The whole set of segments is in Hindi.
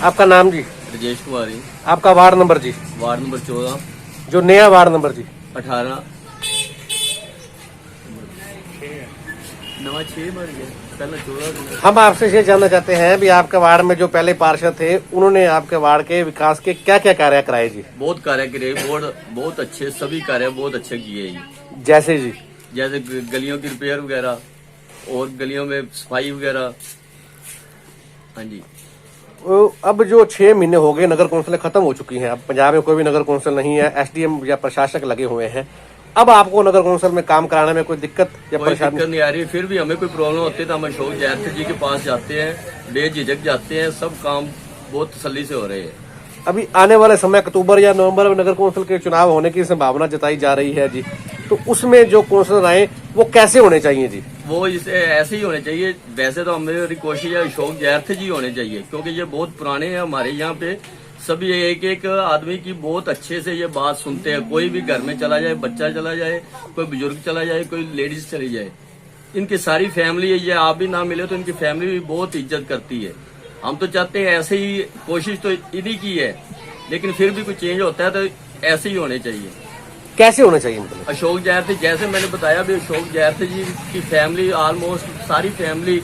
आपका नाम जी? राजेश कुमारी। आपका वार्ड नंबर जी? Ward number 14। जो नया वार्ड नंबर जी? 18 नवा 6 बन गया, पहले 14। हम आपसे ये जानना चाहते हैं भी आपके वार्ड में जो पहले पार्षद थे उन्होंने आपके वार्ड के विकास के क्या क्या कार्य कराए जी? बहुत कार्य करे, बहुत अच्छे, सभी कार्य बहुत अच्छे किए जी। जैसे जी? जैसे गलियों की रिपेयर वगैरह और गलियों में सफाई वगैरह। हाँ जी। अब जो 6 महीने हो गए नगर कौंसिलें खत्म हो चुकी हैं, अब पंजाब में कोई भी नगर कौंसिल नहीं है, एसडीएम या प्रशासक लगे हुए हैं। अब आपको नगर कौंसिल में काम कराने में कोई दिक्कत या कोई परेशानी? दिक्कत नहीं आ रही। फिर भी हमें कोई प्रॉब्लम होती है तो हम अशोक जैथ जी के पास जाते हैं, बेझिझक जाते हैं। सब काम बहुत तसल्ली से हो रहे हैं। अभी आने वाले समय अक्टूबर या नवंबर में नगर कौंसिल के चुनाव होने की संभावना जताई जा रही है जी, तो उसमें जो कौंसिलर आए वो कैसे होने चाहिए जी? वो इसे ऐसे ही होने चाहिए। वैसे तो मेरी कोशिश है अशोक जैथ जी होने चाहिए, क्योंकि ये बहुत पुराने हैं हमारे यहाँ पे। सभी एक एक आदमी की बहुत अच्छे से ये बात सुनते हैं। कोई भी घर में चला जाए, बच्चा चला जाए, कोई बुजुर्ग चला जाए, कोई लेडीज चली जाए, इनकी सारी फैमिली है, ये आप भी ना मिले तो इनकी फैमिली भी बहुत इज्जत करती है। हम तो चाहते हैं ऐसे ही, कोशिश तो इन्हीं की है, लेकिन फिर भी कोई चेंज होता है तो ऐसे ही होने चाहिए। कैसे होने चाहिए मतलब? अशोक जैथ, जैसे मैंने बताया भी, अशोक जैथ जी की फैमिली, ऑलमोस्ट सारी फैमिली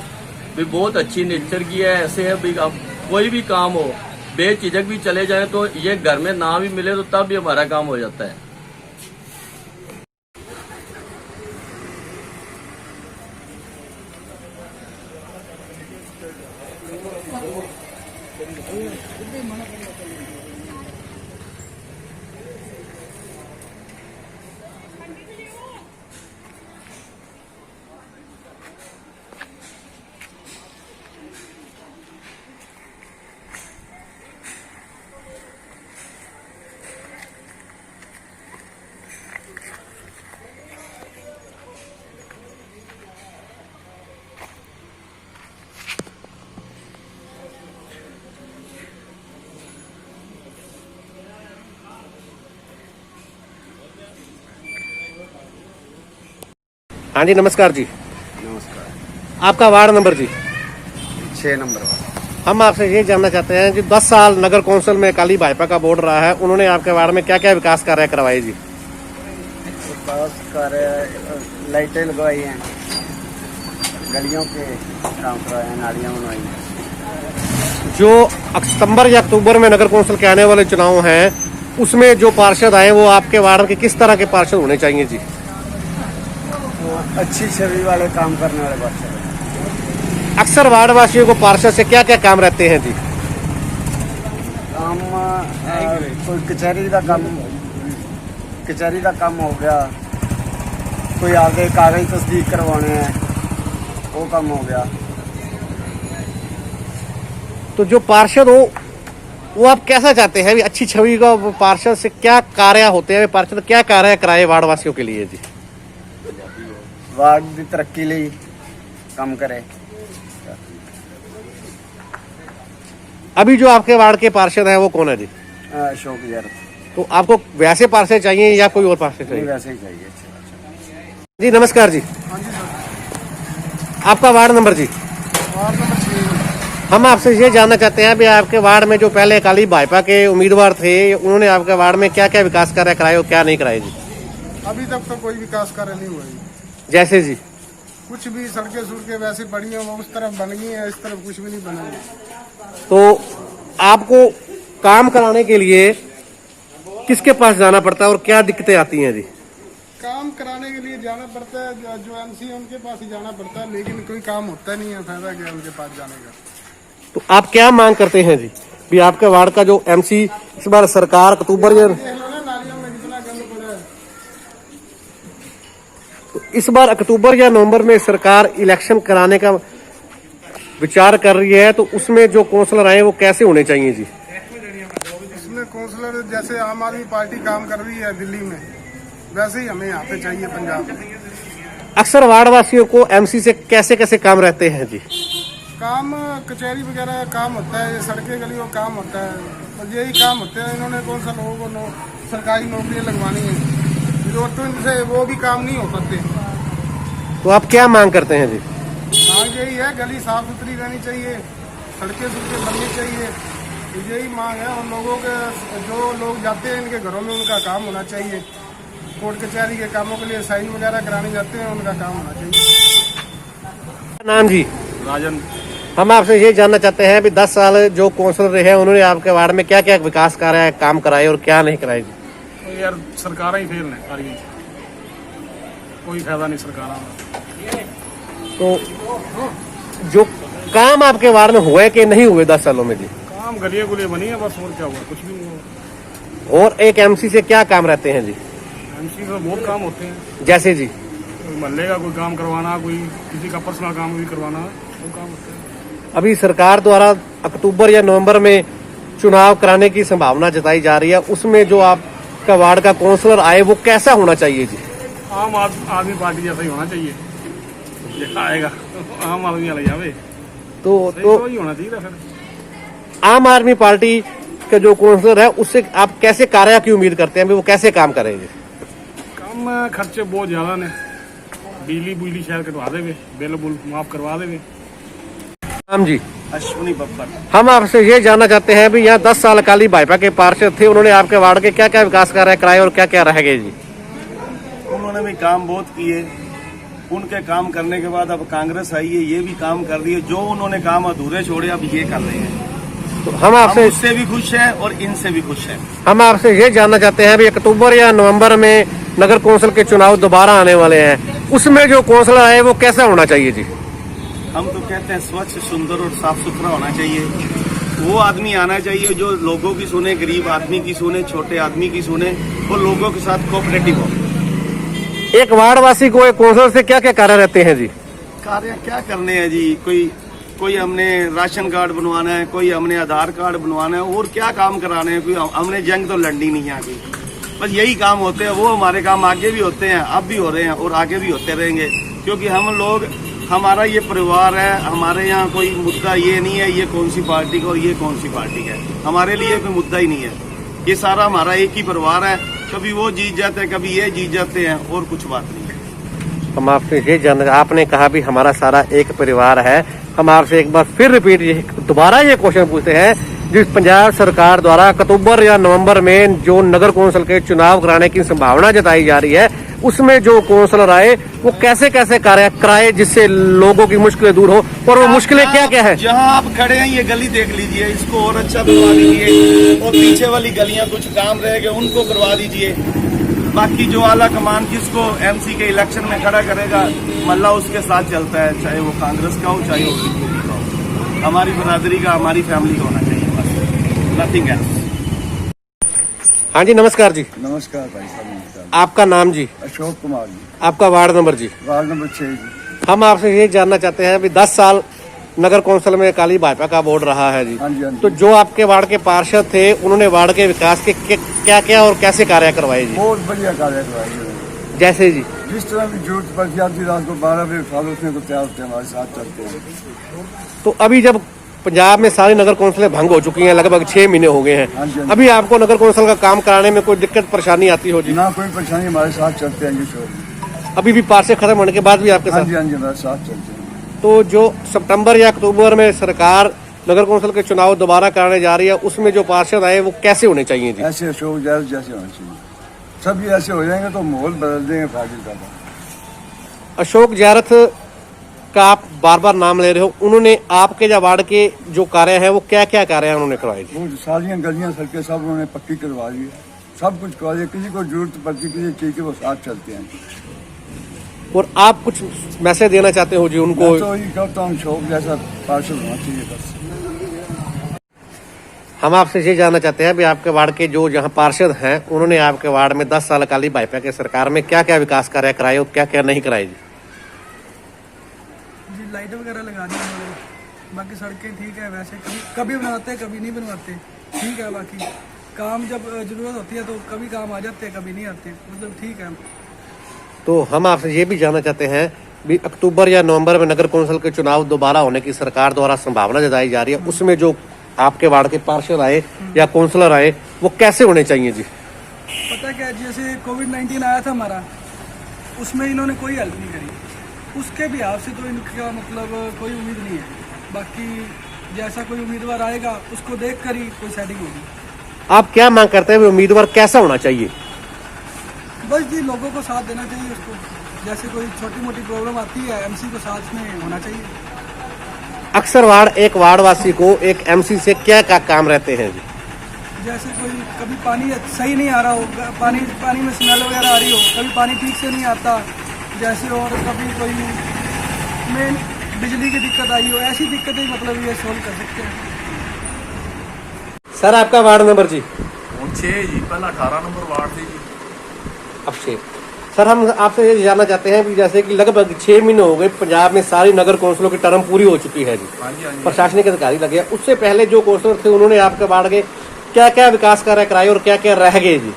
भी बहुत अच्छी नेचर की है। ऐसे है भी, अब कोई भी काम हो, बेझिझक भी चले जाए तो ये घर में ना भी मिले तो तब भी हमारा काम हो जाता है। हाँ जी, नमस्कार जी। नमस्कार। आपका वार्ड नंबर जी? 6 नंबर वाला। हम आपसे ये जानना चाहते हैं कि 10 साल नगर कौंसिल में अकाली भाजपा का बोर्ड रहा है, उन्होंने आपके वार्ड में क्या क्या विकास कार्य करवाए जी? विकास कार्य, लाइटें लगवाई हैं, गलियों के काम करवाए हैं, नालियाँ बनवाई हैं। जो सितंबर या अक्टूबर में नगर कौंसिल के आने वाले चुनाव हैं, उसमें जो पार्षद आए वो आपके वार्ड के किस तरह के पार्षद होने चाहिए जी? वो अच्छी छवि वाले काम करने वाले पार्षद हैं। अक्सर वार्ड वासियों को पार्षद से क्या क्या काम रहते हैं जी? काम कोई कचहरी का काम हो गया, कोई आगे कागज तस्दीक करवाने हैं, वो काम हो गया। तो जो पार्षद हो वो आप कैसा चाहते हैं भी अच्छी छवि का? पार्षद से क्या कार्य होते हैं, पार्षद क्या कार्य कराए वार्ड वासियों के लिए जी? वार्ड की तरक्की लिए काम करे। अभी जो आपके वार्ड के पार्षद हैं वो कौन है जी? अशोक जैथ। तो आपको वैसे पार्षद चाहिए या कोई और पार्षद चाहिए? वैसे ही चाहिए। अच्छा। जी नमस्कार जी। हाँ जी सर। आपका वार्ड नंबर जी? Ward number 6। हम आपसे ये जानना चाहते हैं भी आपके वार्ड में जो पहले अकाली भाजपा के उम्मीदवार थे, उन्होंने आपके वार्ड में क्या क्या विकास कार्य कराए और क्या नहीं कराए जी? अभी तक तो कोई विकास कार्य नहीं हुआ है। जैसे जी? कुछ भी सड़कें सुड़कें वैसे पड़ी हैं, वो उस तरफ बन गई हैं, इस तरफ कुछ भी नहीं बना है। तो आपको काम कराने के लिए किसके पास जाना पड़ता है और क्या दिक्कतें आती हैं जी? काम कराने के लिए जाना पड़ता है, जो एमसी है उनके पास ही जाना पड़ता है, लेकिन कोई काम होता नहीं है। फायदा क्या उनके पास जाने का? तो आप क्या मांग करते हैं जी भी आपके वार्ड का जो एमसी इस बार सरकार अक्टूबर या देख लो ना, नालियों में कितना गंद पड़ा है। तो इस बार अक्टूबर या नवंबर में सरकार इलेक्शन कराने का विचार कर रही है, तो उसमें जो काउंसलर आए वो कैसे होने चाहिए जी? इसमें काउंसलर जैसे आम आदमी पार्टी काम कर रही है दिल्ली में, वैसे ही हमें यहाँ पे चाहिए पंजाब में। अक्सर वार्ड वासियों को एमसी से कैसे कैसे काम रहते हैं जी? काम कचहरी वगैरह का काम होता है, ये सड़कें गलियों का काम होता है, और यही काम होते हैं। इन्होंने कौन सा लोगों को सरकारी नौकरियां लगवानी है, जो तो इनसे वो भी काम नहीं हो पाते। तो आप क्या मांग करते हैं जी? मांग यही है, गली साफ सुथरी रहनी चाहिए, सड़कें सुड़कें बननी चाहिए, तो यही मांग है। और लोगों के जो लोग जाते हैं इनके घरों में उनका काम होना चाहिए। कोर्ट कचहरी के कामों के लिए साइन वगैरह कराने जाते हैं, उनका काम होना चाहिए। नाम जी? राजन। हम आपसे ये जानना चाहते हैं भी 10 साल जो काउंसलर रहे हैं उन्होंने आपके वार्ड में क्या क्या विकास कार्य काम कराए और क्या नहीं कराए जी? तो यार सरकार ही फेल है सारी, कोई फायदा नहीं सरकार का। तो जो काम आपके वार्ड में हुए कि नहीं हुए 10 सालों में जी? काम गलिए गुलिए बनी है बस, और क्या हुआ, कुछ भी नहीं हुआ। और एक एमसी से क्या काम रहते हैं जी? एमसी से बहुत काम होते हैं, जैसे जी? कोई मोहल्ले का कोई काम करवाना, कोई किसी का पर्सनल काम भी करवाना, वो काम होते हैं। अभी सरकार द्वारा अक्टूबर या नवंबर में चुनाव कराने की संभावना जताई जा रही है, उसमें जो आपका वार्ड का काउंसलर आए वो कैसा होना चाहिए जी? आम आदमी पार्टी जैसा ही होना चाहिए, ये आएगा आम आदमी वाला जावे तो ही होना चाहिए। फिर आम आदमी पार्टी का जो काउंसलर है उससे आप कैसे कार्य की उम्मीद करते हैं, वो कैसे काम करेंगे? कम खर्चे बहुत ज्यादा ने, बिजली शहर कटवा देवे, बिल बुल माफ करवा देवे। राम जी? अश्विनी बब्बर। हम आपसे ये जानना चाहते हैं भी यहाँ 10 साल अकाली भाजपा के पार्षद थे, उन्होंने आपके वार्ड के क्या क्या विकास कार्य कराए और क्या क्या रह गए जी? उन्होंने भी काम बहुत किए, उनके काम करने के बाद अब कांग्रेस आई है, ये भी काम कर रही है। जो उन्होंने काम अधूरे छोड़े अब ये कर रहे हैं। तो हम आपसे उससे भी खुश हैं और इनसे भी खुश हैं। हम आपसे ये जानना चाहते हैं भी अक्टूबर या नवंबर में नगर कौंसिल के चुनाव दोबारा आने वाले हैं, उसमें जो काउंसलर आए वो कैसा होना चाहिए जी? हम तो कहते हैं स्वच्छ, सुंदर और साफ सुथरा होना चाहिए। वो आदमी आना चाहिए जो लोगों की सुने, गरीब आदमी की सुने, छोटे आदमी की सुने और लोगों के साथ कोऑपरेटिव हो। एक वार्डवासी को एक काउंसलर से क्या क्या कार्य रहते हैं जी? कार्य क्या करने हैं जी, कोई हमने राशन कार्ड बनवाना है, कोई हमने आधार कार्ड बनवाना है, और क्या काम कराने हैं। कोई हमने जंग तो लड़नी नहीं है आगे, बस यही काम होते हैं। वो हमारे काम आगे भी होते हैं, अब भी हो रहे हैं और आगे भी होते रहेंगे, क्योंकि हम लोग, हमारा ये परिवार है। हमारे यहाँ कोई मुद्दा ये नहीं है ये कौन सी पार्टी का और ये कौन सी पार्टी का है, हमारे लिए कोई मुद्दा ही नहीं है। ये सारा हमारा एक ही परिवार है, कभी वो जीत जाते हैं, कभी ये जीत जाते हैं, और कुछ बात नहीं है। हम आपसे ये जानना, आपने कहा भी हमारा सारा एक परिवार है, हम आपसे एक बार फिर रिपीट दोबारा ये क्वेश्चन पूछते हैं, जिस पंजाब सरकार द्वारा अक्टूबर या नवंबर में जो नगर कौंसिल के चुनाव कराने की संभावना जताई जा रही है, उसमें जो काउंसलर आए वो कैसे कैसे कार्य कराए जिससे लोगों की मुश्किलें दूर हो, और वो मुश्किलें क्या क्या है? जहाँ आप खड़े हैं ये गली देख लीजिए, इसको और अच्छा बनवा दीजिए, और पीछे वाली गलियां कुछ काम रह गए उनको करवा दीजिए। बाकी जो आला कमान जिसको एमसी के इलेक्शन में खड़ा करेगा मल्ला उसके साथ चलता है, चाहे वो कांग्रेस का हो चाहे वो बीजेपी का हो। हमारी बरादरी का, हमारी फैमिली का होना चाहिए, बस नथिंग एल्स। हाँ जी, नमस्कार जी। नमस्कार भाई साहब। नमस्कार। आपका नाम जी? अशोक कुमार जी। आपका वार्ड नंबर जी? वार्ड नंबर 6 जी। हम आपसे ये जानना चाहते हैं भी 10 साल नगर कौंसिल में अकाली भाजपा का बोर्ड रहा है जी, हाँ जी, हाँ जी। तो जो आपके वार्ड के पार्षद थे उन्होंने वार्ड के विकास के क्या क्या और कैसे कार्य करवाए जी? बहुत बढ़िया कार्य करवाए जी। जैसे जी? जिस तरह की जरूरत पड़ती है रात को 12 बजे उठा लो, उसमें को तैयार होते हैं, हमारे साथ चलते हैं। तो अभी जब पंजाब में सारी नगर कौंसिलें भंग हो चुकी हैं, लगभग 6 महीने हो गए हाँ हैं, जी, हाँ जी। अभी आपको नगर कौंसिल का काम कराने में कोई दिक्कत परेशानी आती हो जी? ना कोई परेशानी, हमारे साथ चलते हैं जी शोर। अभी भी पार्षद खत्म होने के बाद भी आपके हाँ साथ? जी, हाँ जी, हमारे साथ चलते हैं। तो जो सितंबर या अक्टूबर में सरकार नगर कौंसिल के चुनाव दोबारा कराने जा रही है, उसमें जो पार्षद आए वो कैसे होने चाहिए जी? ऐसे अशोक जैसे होना चाहिए, सब ये ऐसे हो जाएंगे तो माहौल बदल देंगे फाजिल का। अशोक जैरथ का आप बार बार नाम ले रहे हो, उन्होंने आपके जो वार्ड के जो कार्य हैं वो क्या क्या कार्य हैं उन्होंने करवाए जी? वो सारियाँ गलियाँ सड़कें सब उन्होंने पक्की करवा दी है, सब कुछ करवा दिया। किसी को जरूरत पड़ती किसी चीज की वो साथ चलते हैं। और आप कुछ मैसेज देना चाहते हो जी उनको? मैं तो ये कहता हूँ शौक जैसा पार्षद होना चाहिए बस। हम आपसे ये जानना चाहते हैं भी आपके वार्ड के जो जहाँ पार्षद हैं उन्होंने आपके वार्ड में 10 साल अकाली भाजपा के सरकार में क्या क्या विकास कार्य कराए और क्या क्या नहीं कराए जी? जी लाइट वगैरह लगा दी उन्होंने, बाकी सड़कें ठीक है, वैसे कभी बनवाते हैं कभी नहीं बनवाते, ठीक है। बाकी काम जब जरूरत होती है तो कभी काम आ जाते हैं कभी नहीं आते, मतलब ठीक है। तो हम आपसे ये भी जानना चाहते हैं भी अक्टूबर या नवंबर में नगर कौंसिल के चुनाव दोबारा होने की सरकार द्वारा संभावना जताई जा रही है, उसमें जो आपके वार्ड के पार्षद आए या काउंसलर आए वो कैसे होने चाहिए जी? पता क्या, जैसे कोविड-19 आया था हमारा, उसमें इन्होंने कोई हेल्प नहीं करी, उसके भी आपसे तो इनका मतलब कोई उम्मीद नहीं है। बाकी जैसा कोई उम्मीदवार आएगा उसको देख कर ही कोई सेटिंग होगी। आप क्या मांग करते हैं उम्मीदवार कैसा होना चाहिए? बस जी लोगों को साथ देना चाहिए उसको, जैसे कोई छोटी मोटी प्रॉब्लम आती है एमसी को साथ में होना चाहिए। अक्सर एक वार्डवासी को एक एमसी से क्या काम रहते हैं जी? जैसे कोई कभी पानी सही नहीं आ रहा हो, पानी में स्मेल वगैरह आ रही हो, कभी पानी ठीक से नहीं आता जैसे, और कभी कोई मेन बिजली की दिक्कत आई हो, ऐसी दिक्कतें मतलब ये सोल्व कर सकते हैं। सर आपका वार्ड नंबर जी? 6 जी, पहला 18 नंबर वार्ड थी जी। अब 6। सर हम आपसे ये जानना चाहते हैं कि जैसे कि लगभग 6 महीने हो गए पंजाब में सारी नगर कौंसलों की टर्म पूरी हो चुकी है जी, हाँ जी, हाँ जी। प्रशासनिक अधिकारी लगे हैं। उससे पहले जो कौंसलर थे उन्होंने आपके वार्ड के क्या क्या विकास कार्य कराए और क्या क्या रह गए जी?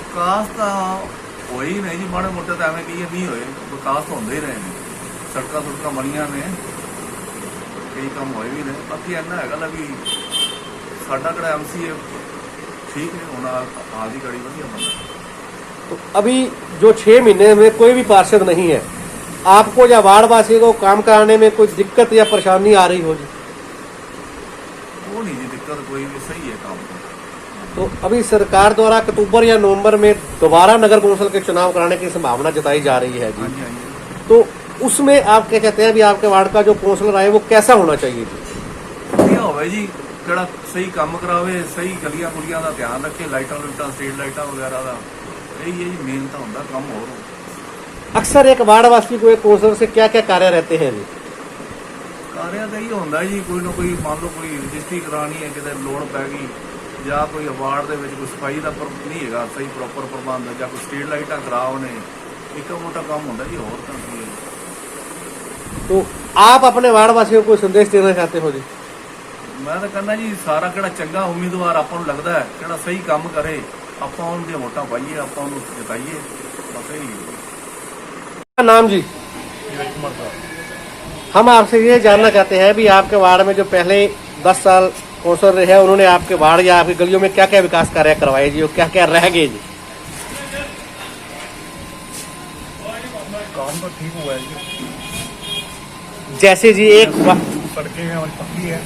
विकास तो हो ही नहीं जी, माड़े मोटे तो एवं कही नहीं होए, विकास तो होंगे ही रहे हैं। सड़क सुड़क बनिया ने, कई काम होए भी ने। बाकी इन्ना है भी साडा किहड़ा एमसी है ठीक है, हुण हाल की घड़ी वधिया बंदा। तो अभी जो 6 महीने में कोई भी पार्षद नहीं है, आपको या वार्डवासी को काम कराने में कोई दिक्कत या परेशानी आ रही हो जी? वो नहीं जी दिक्कत कोई भी, सही है काम। तो अभी सरकार द्वारा अक्टूबर या नवंबर में दोबारा नगर कौंसिल के चुनाव कराने की संभावना जताई जा रही है हाँ जी, जी, हाँ जी। तो उसमें आप क्या कहते हैं अभी आपके वार्ड का जो कौंसलर आए वो कैसा होना चाहिए जी? ਵਧੀਆ ਹੋਵੇ ਜੀ, ਜਿਹੜਾ ਸਹੀ ਕੰਮ ਕਰਾਵੇ, ਸਹੀ ਗਲੀਆਂ ਗੁਲੀਆਂ ਦਾ ਧਿਆਨ ਰੱਖੇ, ਲਾਈਟਾਂ ਲੂਟਾਂ ਸਟਰੀਟ ਲਾਈਟਾਂ ਵਗੈਰਾ ਦਾ, ਇਹੀ ਹੈ ਜੀ ਮੇਨ ਤਾਂ ਹੁੰਦਾ ਕੰਮ। ਹੋਰ अक्सर एक वार्डवासी को एक कौंसलर से क्या क्या कार्य रहते हैं जी? ਕਾਰਿਆਂ ਦਾ ਹੀ ਹੁੰਦਾ ਜੀ, ਕੋਈ ਨਾ ਕੋਈ ਮੰਨ ਲਓ ਕੋਈ ਰਜਿਸਟਰੀ ਕਰਾਣੀ ਹੈ, ਕਿਤੇ ਲੋੜ ਪੈ ਗਈ, ਜਾਂ ਕੋਈ ਅਵਾਰਡ ਦੇ ਵਿੱਚ ਕੋਈ ਸਫਾਈ ਦਾ ਨਹੀਂ ਹੈਗਾ ਸਹੀ ਪ੍ਰੋਪਰ ਪ੍ਰਬੰਧ, ਜਾਂ ਕੋਈ ਸਟਰੀਟ ਲਾਈਟਾਂ ਖਰਾਬ ਨੇ, ਇੱਕ ਮੋਟਾ ਕੰਮ ਹੁੰਦਾ ਜੀ, ਹੋਰ ਤਾਂ ਕੀ ਹੈ। तो आप अपने वार्डवासियों को संदेश देना चाहते हो जी? ਮੈਂ ਤਾਂ ਕਹਿੰਦਾ ਜੀ ਸਾਰਾ ਕਿਹੜਾ ਚੰਗਾ ਉਮੀਦਵਾਰ ਆਪਾਂ ਨੂੰ ਲੱਗਦਾ ਹੈ, ਕਿਹੜਾ ਸਹੀ ਕੰਮ ਕਰੇ, ਆਪਾਂ ਉਹਨੂੰ ਦੀਆਂ ਵੋਟਾਂ ਪਾਈਏ, ਆਪਾਂ ਉਹਨੂੰ ਜਿਤਾਈਏ, ਬਸ ਇਹੀ ਹੈ। क्या नाम जी? हम आपसे ये जानना चाहते हैं भी आपके वार्ड में जो पहले 10 साल कौंसलर रहे हैं उन्होंने आपके वार्ड या आपकी गलियों में क्या क्या विकास कार्य करवाए जी और क्या क्या रह गए जी? काम तो ठीक हुआ है जी, जैसे जी एक सड़कें हैं और पक्की है,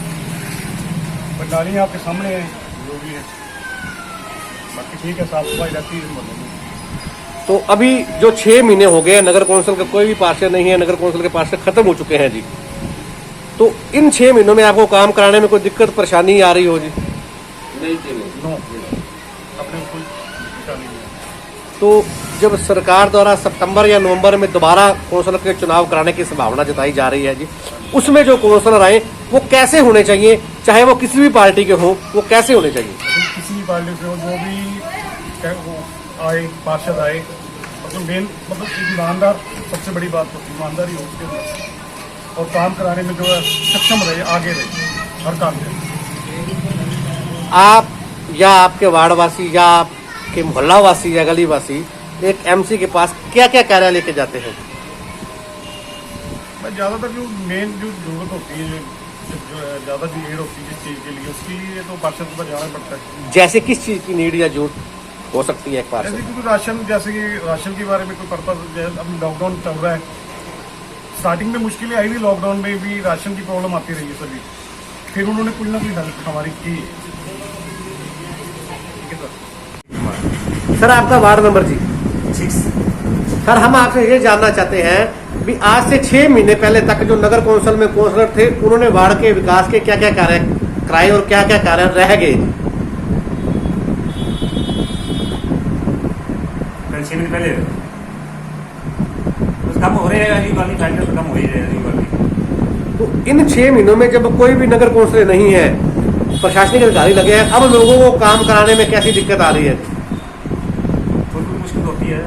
नालियाँ आपके सामने हैं जो भी है, बाकी ठीक है, साफ सफाई रहती है मोहल्ले में। तो अभी जो 6 महीने हो गए नगर कौंसिल का कोई भी पार्षद नहीं है, नगर कौंसिल के पार्षद खत्म हो चुके हैं जी, तो इन 6 महीनों में आपको काम कराने में कोई दिक्कत परेशानी आ रही हो जी? नो, अपने कोई परेशानी नहीं है। तो जब सरकार द्वारा सितंबर या नवंबर में दोबारा कौंसलर के चुनाव कराने की संभावना जताई जा रही है जी, उसमें जो कौंसलर आए वो कैसे होने चाहिए, चाहे वो किसी भी पार्टी के हो, वो कैसे होने चाहिए? किसी भी पार्टी से हो, जो भी चाहे वो आए, पार्षद आए, मतलब मेन मतलब ईमानदार, सबसे बड़ी बात तो ईमानदारी हो उसके अंदर, और काम कराने में जो है सक्षम रहे, आगे रहे हर काम में। आप या आपके वार्डवासी या आपके मोहल्लावासी या गलीवासी एक एमसी के पास क्या क्या कार्य लेके जाते हैं? मैं ज़्यादातर जो मेन जो जरूरत होती है, जो ज़्यादा नीड होती है जिस चीज़ के लिए, उसके लिए तो पार्षद के पास जाना पड़ता है। जैसे किस चीज की नीड या जरूरत हो सकती है एक जैसे पार्षद? क्योंकि राशन, जैसे कि राशन के बारे में कोई पर्पज, अब लॉकडाउन चल रहा है, स्टार्टिंग में मुश्किलें आई थी, लॉकडाउन में भी राशन की प्रॉब्लम आती रही है सभी, फिर उन्होंने कुछ ना कुछ हेल्प हमारी की। ठीक है सर। सर आपका वार्ड नंबर जी? 6। सर हम आपसे ये जानना चाहते हैं भी आज से 6 महीने पहले तक जो नगर कौंसिल में कौंसलर थे उन्होंने वार्ड के विकास के क्या क्या कार्य कराए और क्या क्या कार्य रह गए? 6 महीने पहले बस काम हो रहे हैं, अभी वाली फाइनल खत्म हो ही रहे हैं। तो इन 6 महीनों में जब कोई भी नगर कौंसिल नहीं है, प्रशासनिक अधिकारी लगे हैं, अब लोगों को काम कराने में कैसी दिक्कत आ रही है? थोड़ी मुश्किल होती है।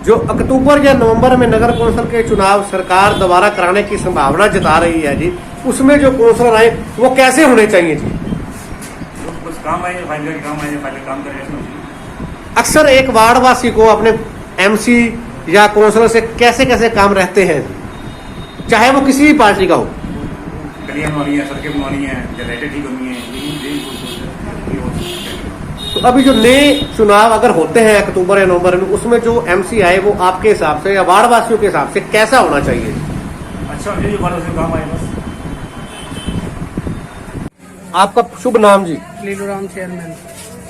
जो अक्टूबर या नवंबर में नगर कौंसिल के चुनाव सरकार दोबारा कराने की संभावना जता रही है जी, उसमें जो कौंसलर आए वो कैसे होने चाहिए जी? बस काम आए, फाइनल काम करें। अक्सर एक वार्डवासी को अपने एमसी या कौंसलर से कैसे कैसे काम रहते हैं, चाहे वो किसी भी पार्टी का हो? गलियां बनवानी है, सड़कें बनवानी है, जनरेटर ठीक बननी है, तो अभी जो नए चुनाव अगर होते हैं अक्टूबर या नवंबर में, उसमें जो एमसी आए वो आपके हिसाब से या वार्डवासियों के हिसाब से कैसा होना चाहिए? अच्छा ये वालों से काम आए बस। आपका शुभ नाम जी? लीलूराम चेयरमैन,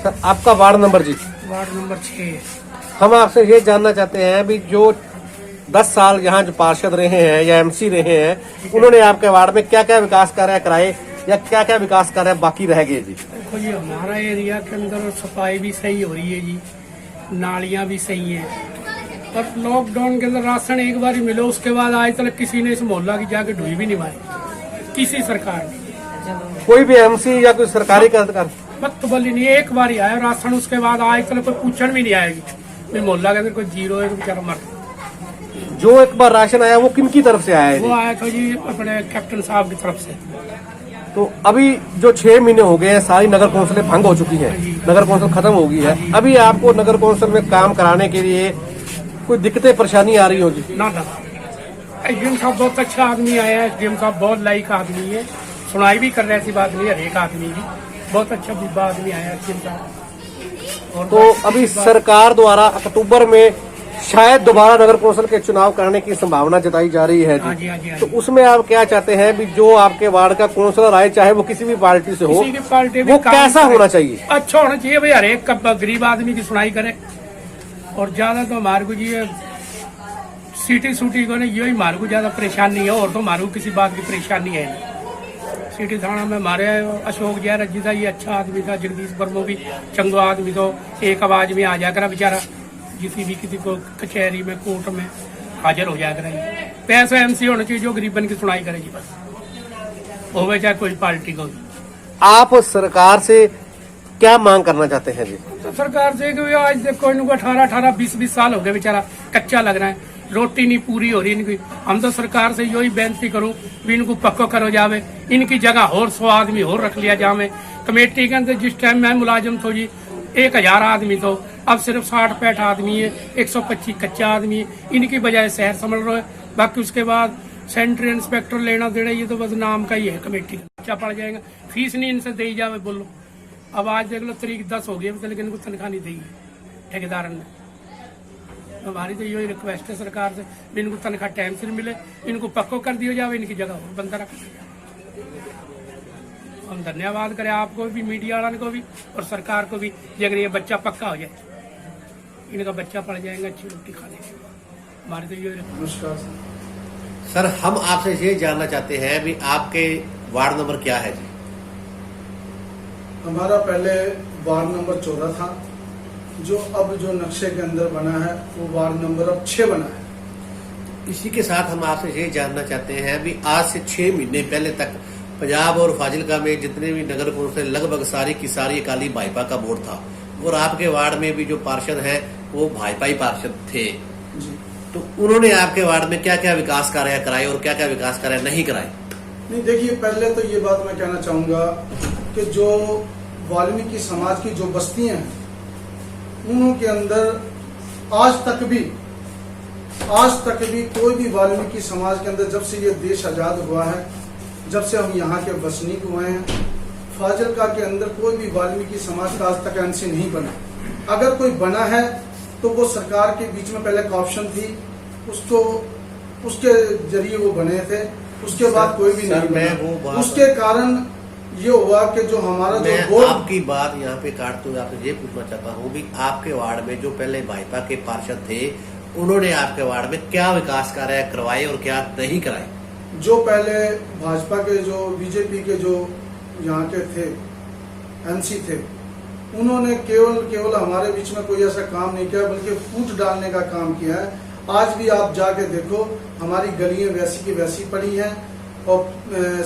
सर आपका वार्ड नंबर जी? Ward number 6। हम आपसे ये जानना चाहते हैं भी जो 10 साल यहाँ जो पार्षद रहे हैं या एमसी रहे हैं, उन्होंने आपके वार्ड में क्या क्या विकास कार्य कराए या क्या क्या विकास कार्य बाकी रह गए जी? देखो जी, हमारा एरिया के अंदर सफाई भी सही हो रही है जी, नालियां भी सही हैं। पर लॉकडाउन के अंदर राशन एक बार ही मिलो, उसके बाद आज तक किसी ने इस मोहल्ला की जाके ढूई भी नहीं मारी, किसी सरकार ने। कोई भी एमसी या कोई सरकारी कर्मचारी मतबली नहीं, एक बार ही आया राशन, उसके बाद आज तक कोई पूछण भी नहीं आएगी। मेरे मोहल्ला के अंदर कोई जीरो है, बेचारा मर। जो एक बार राशन आया वो किन की तरफ से आया है वो जी? आया था जी अपने कैप्टन साहब की तरफ से। तो अभी जो 6 महीने हो गए हैं, सारी नगर कौंसिलें भंग हो चुकी हैं, नगर कौंसिल खत्म हो गई है। अभी आपको नगर कौंसिल में काम कराने के लिए कोई दिक्कतें परेशानी आ रही हो जी? ना एसडीएम साहब बहुत अच्छा आदमी आया है, एसडीएम साहब बहुत लाइक आदमी है, सुनाई भी कर रहे, ऐसी बात नहीं है, हरेक आदमी की बहुत अच्छा बुद्धा आदमी आया है एसडीएम साहब। और तो अभी सरकार द्वारा अक्टूबर में शायद दोबारा नगर कौंसिल के चुनाव करने की संभावना जताई जा रही है हाँ जी। जी, हाँ जी, हाँ तो जी। उसमें आप क्या चाहते हैं भी जो आपके वार्ड का काउंसलर आए, चाहे वो किसी भी पार्टी से हो, किसी की पार्टी भी वो काम कैसा करे। होना चाहिए? अच्छा होना चाहिए भाई, हरेक गरीब आदमी की सुनाई करे। और ज्यादा तो हमारे को जी सिटी सूटी को नहीं, यही हमारे को ज्यादा परेशानी है, और तो हमारे को किसी बात की परेशानी है नहीं। सिटी थाना में हमारे अशोक जैन जी था, ये अच्छा आदमी था, जगदीश वर्मो भी चंगो आदमी, तो एक आवाज में आ जाया करा बेचारा, किसी को कचहरी में कोर्ट में हाजिर हो जाया करा। पैसा एमसी होना चाहिए जो गरीबन की सुनाई करेगी, बस हो चाहे कोई पार्टी को। आप सरकार से क्या मांग करना चाहते हैं जी? तो सरकार से कि आज देखो इनको 18-20 साल हो गए, बेचारा कच्चा लग रहा है, रोटी नहीं पूरी हो रही इनकी। हम तो सरकार से यही बेनती करूं भी इनको पक्को करो जावे, इनकी जगह और 100 आदमी और रख लिया जावे। कमेटी के अंदर जिस टाइम मैं मुलाजिम थो जी 1000 आदमी तो अब सिर्फ 60-65 आदमी है, 125 कच्चा आदमी है, इनकी बजाय शहर संभल रहे हैं। बाकी उसके बाद सेंट्री इंस्पेक्टर लेना देना ये तो बस नाम का ही है, कमेटी अच्छा पड़ जाएगा, फीस नहीं इनसे दी जावे। बोलो अब आज देख लो तारीख 10 हो गई, लेकिन इनको तनख्वाह नहीं दी ठेकेदार ने। हमारी तो यही रिक्वेस्ट है सरकार से, इनको तनख्वाह टाइम से मिले, इनको पक्को कर दिया जाए, इनकी जगह और बंदा रख दिया जाए। हम धन्यवाद करें आपको भी, मीडिया वालों को भी और सरकार को भी, अगर ये बच्चा पक्का हो जाए, इनका बच्चा पड़ जाएगा, अच्छी रोटी खा लेंगे। हमारी तो यही नमस्कार सर, हम आपसे ये जानना चाहते हैं भी आपके वार्ड नंबर क्या है जी? हमारा पहले वार्ड नंबर 14 था, जो अब जो नक्शे के अंदर बना है वो वार्ड नंबर अब 6 बना है। इसी के साथ हम आपसे ये जानना चाहते हैं भी आज से 6 महीने पहले तक पंजाब और फाजिलका में जितने भी नगर कौंसिल लगभग सारी की सारी अकाली भाजपा का वोट था, और आपके वार्ड में भी जो पार्षद हैं वो भाजपा ही पार्षद थे। जी तो उन्होंने आपके वार्ड में क्या क्या विकास कार्य कराए और क्या क्या विकास कार्य नहीं कराए? नहीं, देखिए पहले तो ये बात मैं कहना चाहूंगा कि जो वाल्मीकि समाज की जो बस्तियां हैं उनके अंदर आज तक भी कोई भी वाल्मीकि समाज के अंदर, जब से ये देश आजाद हुआ है, जब से हम यहाँ के बसनीक हुए हैं, फाजिलका के अंदर कोई भी वाल्मीकि समाज का आज तक एमसी नहीं बना। अगर कोई बना है तो वो सरकार के बीच में पहले ऑप्शन थी, उसके जरिए वो बने थे, उसके बाद कोई भी नहीं बना। उसके कारण ये हुआ कि जो हमारा जो वोट, आपकी बात यहाँ पे काटते हुए आपसे ये पूछना चाहता हूँ भी आपके वार्ड में जो पहले भाजपा के पार्षद थे, उन्होंने आपके वार्ड में क्या विकास कार्य करवाए और क्या नहीं कराए? जो पहले भाजपा के जो बीजेपी के जो यहाँ के थे एमसी थे, उन्होंने केवल हमारे बीच में कोई ऐसा काम नहीं किया, बल्कि फूट डालने का काम किया है। आज भी आप जाके देखो, हमारी गलियां वैसी की वैसी पड़ी हैं और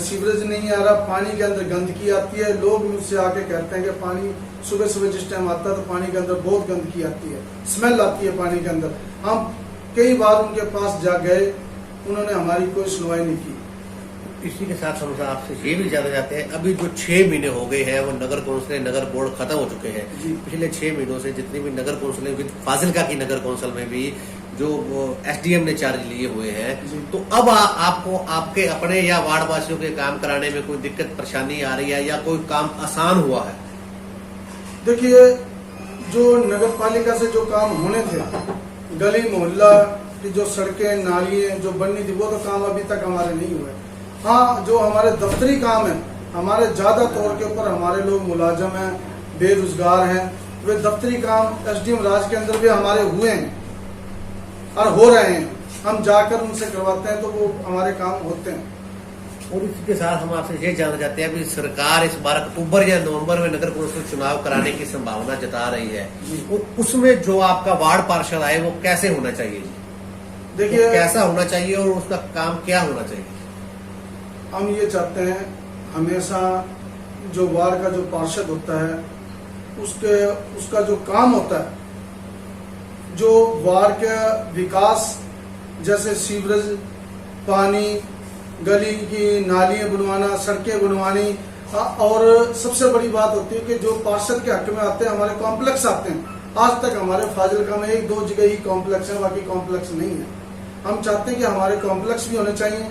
सीवरेज नहीं आ रहा, पानी के अंदर गंदगी आती है। लोग मुझसे आके कहते हैं कि पानी सुबह जिस टाइम आता है तो पानी के अंदर बहुत गंदगी आती है, स्मेल आती है पानी के अंदर। हम कई बार उनके पास जा गए, उन्होंने हमारी कोई सुनवाई नहीं की। इसी के साथ हम आपसे ये भी जानना चाहते हैं, अभी जो 6 महीने हो गए हैं वो नगर कौंसिल नगर बोर्ड खत्म हो चुके हैं। पिछले 6 महीनों से जितनी भी नगर कौंसिल विद फाजिलका की नगर कौंसिल में भी जो एसडीएम ने चार्ज लिए हुए हैं, तो अब आपको आपके अपने या वार्ड वासियों के काम कराने में कोई दिक्कत परेशानी आ रही है या कोई काम आसान हुआ है? देखिए, जो नगर पालिका से जो काम होने थे, गली मोहल्ला की जो सड़कें नालियां जो बननी थी, वो तो काम अभी तक हमारे नहीं हुए। हाँ, जो हमारे दफ्तरी काम है हमारे ज़्यादा तौर के ऊपर हमारे लोग मुलाजम हैं, बेरोजगार हैं, वे दफ्तरी काम एसडीएम राज के अंदर भी हमारे हुए हैं और हो रहे हैं। हम जाकर उनसे करवाते हैं तो वो हमारे काम होते हैं। और इसी के साथ हम आपसे ये जानना चाहते हैं कि सरकार इस बार अक्टूबर या नवंबर में नगर कौंसिल चुनाव कराने की संभावना जता रही है, तो उसमें जो आपका वार्ड पार्षद आए वो कैसे होना चाहिए? देखिए, वो कैसा होना चाहिए और उसका काम क्या होना चाहिए? हम ये चाहते हैं हमेशा जो वार्ड का जो पार्षद होता है उसका जो काम होता है, जो वार्ड का विकास, जैसे सीवरेज, पानी, गली की नालियां बनवाना, सड़कें बनवानी, और सबसे बड़ी बात होती है कि जो पार्षद के हक में आते हैं, हमारे कॉम्प्लेक्स आते हैं। आज तक हमारे फाजिलका में 1-2 जगह ही कॉम्प्लेक्स है, बाकी कॉम्प्लेक्स नहीं है। हम चाहते हैं कि हमारे कॉम्प्लेक्स भी होने चाहिए।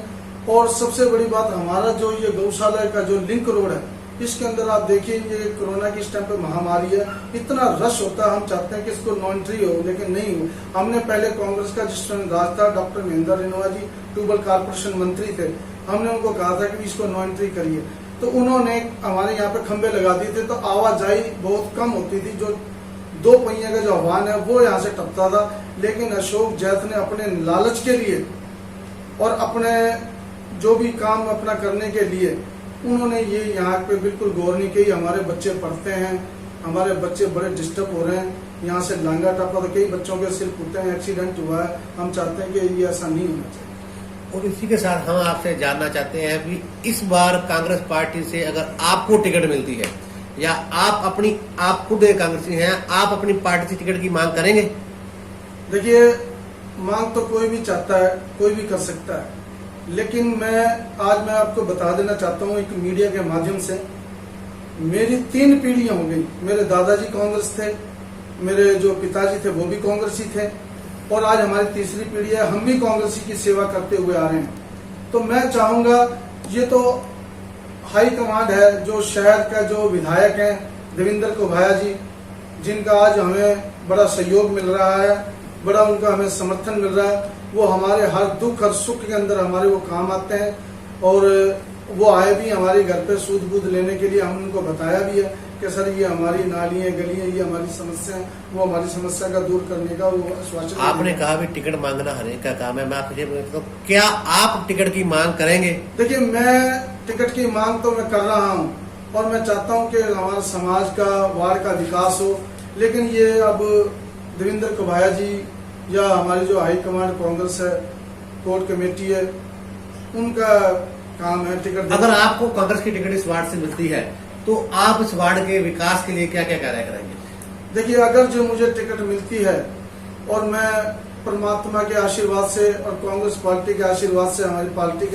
और सबसे बड़ी बात, हमारा जो ये गौशाला का जो लिंक रोड है, इसके अंदर आप देखिए, ये कोरोना की इस टाइम पे महामारी है, इतना रश होता है। हम चाहते हैं कि इसको नो एंट्री हो, लेकिन नहीं हो। हमने पहले कांग्रेस का जिस टाइम राज था, डॉक्टर महेंद्र रेणुआ जी ट्यूबल कारपोरेशन मंत्री थे, हमने उनको कहा था कि इसको नो एंट्री करिए, तो उन्होंने हमारे यहाँ पे खंबे लगा दिए थे, तो आवाजाही बहुत कम होती थी। जो 2 पहिए का जो वाहन है वो यहाँ से टपता था। लेकिन अशोक जैत ने अपने लालच के लिए और अपने जो भी काम अपना करने के लिए उन्होंने ये यहाँ पे बिल्कुल गौर नहीं की। हमारे बच्चे पढ़ते हैं, हमारे बच्चे बड़े डिस्टर्ब हो रहे हैं, यहाँ से लांगा टपा तो कई बच्चों के सिर फूटे हैं, एक्सीडेंट हुआ है। हम चाहते हैं कि ये ऐसा नहीं होना चाहिए। और इसी के साथ हम आपसे जानना चाहते हैं कि इस बार कांग्रेस पार्टी से अगर आपको टिकट मिलती है, या आप खुद कांग्रेसी हैं, आप अपनी पार्टी से टिकट की मांग करेंगे? देखिए, मांग तो कोई भी चाहता है, कोई भी कर सकता है, लेकिन आज मैं आपको बता देना चाहता हूँ एक मीडिया के माध्यम से, मेरी 3 पीढ़ियां हो गई। मेरे दादाजी कांग्रेस थे, मेरे जो पिताजी थे वो भी कांग्रेसी थे, और आज हमारी तीसरी पीढ़ी है, हम भी कांग्रेसी की सेवा करते हुए आ रहे हैं। तो मैं चाहूंगा, ये तो हाई कमांड है, जो शहर का जो विधायक हैं देवेंद्र कुभाया जी, जिनका आज हमें बड़ा सहयोग मिल रहा है, बड़ा उनका हमें समर्थन मिल रहा है। वो हमारे हर दुख हर सुख के अंदर हमारे वो काम आते हैं, और वो आए भी हमारे घर पे सूद बूद लेने के लिए। हम उनको बताया भी है कि सर ये हमारी नालियां गलियां, ये हमारी समस्या है, वो हमारी समस्या का दूर करने का वो आश्वासन। आपने कहा भी टिकट मांगना हर एक का काम है, मैं आपसे ये पूछता हूं, क्या आप टिकट की मांग करेंगे? देखिए, मैं टिकट की मांग तो मैं कर रहा हूँ, और मैं चाहता हूँ कि हमारे समाज का, वार्ड का विकास हो। लेकिन ये अब देवेंद्र कुभाया जी या हमारी जो हाई कमांड कांग्रेस है, कोर कमेटी है, उनका काम है टिकट। अगर आपको कांग्रेस की टिकट इस वार्ड से मिलती है तो आप इस वार्ड के विकास के लिए क्या क्या कार्य करेंगे? देखिए, अगर जो मुझे टिकट मिलती है और मैं परमात्मा के आशीर्वाद से और कांग्रेस पार्टी के आशीर्वाद से, हमारी पार्टी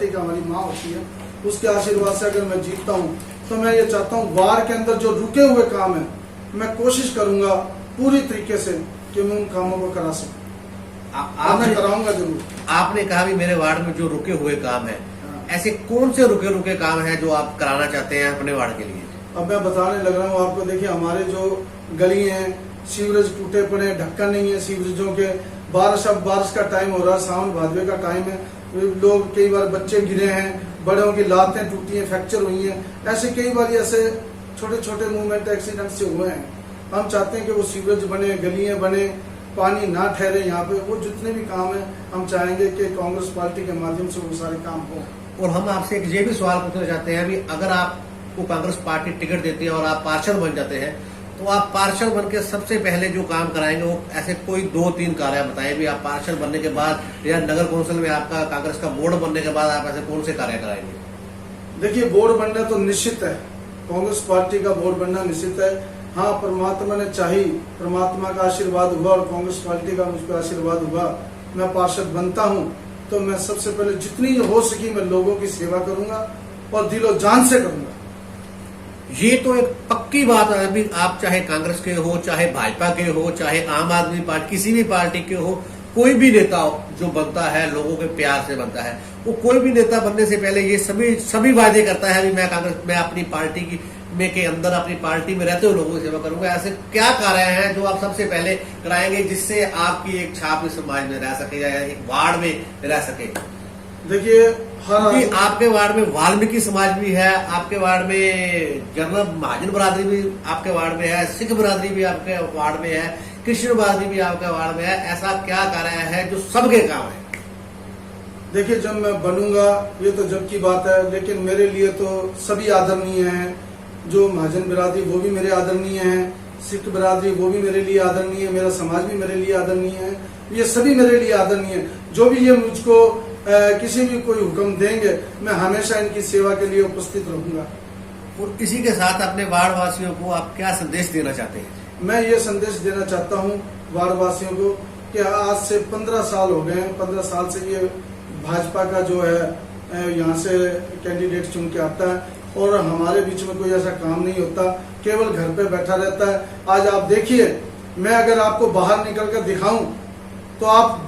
का हमारी माँ होती है, उसके आशीर्वाद से अगर मैं जीतता हूँ, तो मैं ये चाहता हूँ वार्ड के अंदर जो रुके हुए काम है, मैं कोशिश करूंगा पूरी तरीके से कि मैं उन कामों को करा सकूं। मैं कराऊंगा जरूर। आपने कहा भी मेरे वार्ड में जो रुके हुए काम है, ऐसे कौन से रुके काम हैं जो आप कराना चाहते हैं अपने वार्ड के लिए? अब मैं बताने लग रहा हूँ आपको। देखिए, हमारे जो गली हैं, सीवरेज टूटे पड़े, ढक्कन नहीं है सीवरेजों के। बारिश का टाइम हो रहा है, सावन भादवे का टाइम है, लोग कई बार बच्चे गिरे हैं, बड़ों की लातें टूटी हैं, फ्रैक्चर हुई हैं, ऐसे कई बार ऐसे छोटे छोटे मूवमेंट एक्सीडेंट से हुए हैं। हम चाहते हैं कि वो सीवरेज बने, गलियां बने, पानी ना ठहरे यहाँ पे। वो जितने भी काम है हम चाहेंगे कि कांग्रेस पार्टी के माध्यम से वो सारे काम हो। और हम आपसे एक ये भी सवाल पूछना चाहते हैं, अभी अगर आपको कांग्रेस पार्टी टिकट देती है और आप पार्षद बन जाते हैं, तो आप पार्षद बन के सबसे पहले जो काम कराएंगे वो ऐसे कोई 2-3 कार्य बताएं भी। आप पार्षद बनने के बाद या नगर कौंसिल में आपका कांग्रेस का बोर्ड बनने के बाद आप ऐसे कौन से कार्य कराएंगे? देखिए, बोर्ड बनना तो निश्चित है, कांग्रेस पार्टी का बोर्ड बनना निश्चित है। हाँ, परमात्मा ने चाही, परमात्मा का आशीर्वाद हुआ और कांग्रेस पार्टी का मुझ पर आशीर्वाद हुआ, मैं पार्षद बनता हूँ, तो मैं सबसे पहले जितनी हो सकी मैं लोगों की सेवा करूंगा और दिलो जान से करूंगा। ये तो एक पक्की बात है। अभी आप चाहे कांग्रेस के हो, चाहे भाजपा के हो, चाहे आम आदमी पार्टी, किसी भी पार्टी के हो, कोई भी नेता जो बनता है लोगों के प्यार से बनता है। वो कोई भी नेता बनने से पहले ये सभी वादे करता है, मैं अपनी पार्टी के अंदर अपनी पार्टी में रहते हुए लोगों की सेवा करूंगा। ऐसे क्या कार्य हैं जो आप सबसे पहले कराएंगे जिससे आपकी एक छाप इस समाज में रह सके या एक वार्ड में रह सके? देखिए हर क्योंकि आपके वार्ड में वाल्मीकि समाज भी है, आपके वार्ड में जनरल महाजन बरादरी भी आपके वार्ड में है, सिख बरादरी भी आपके वार्ड में है, कृष्ण बरादरी भी आपके वार्ड में है। ऐसा क्या कार्य है जो सबके काम है? देखिए जब मैं बनूंगा ये तो जब की बात है, लेकिन मेरे लिए तो सभी आदरणीय हैं। जो महाजन बिरादरी वो भी मेरे आदरणीय हैं, सिख बिरादरी वो भी मेरे लिए आदरणीय है, मेरा समाज भी मेरे लिए आदरणीय है, ये सभी मेरे लिए आदरणीय है। जो भी ये मुझको किसी भी कोई हुक्म देंगे मैं हमेशा इनकी सेवा के लिए उपस्थित रहूंगा। और इसी के साथ अपने वार्ड वासियों को आप क्या संदेश देना चाहते हैं? मैं ये संदेश देना चाहता हूँ वार्ड वासियों को कि आज से 15 साल हो गए हैं, 15 साल से ये भाजपा का जो है यहाँ से कैंडिडेट चुन के आता है और हमारे बीच में कोई ऐसा काम नहीं होता, केवल घर पे बैठा रहता है। आज आप देखिए, मैं अगर आपको बाहर निकल कर दिखाऊं तो आप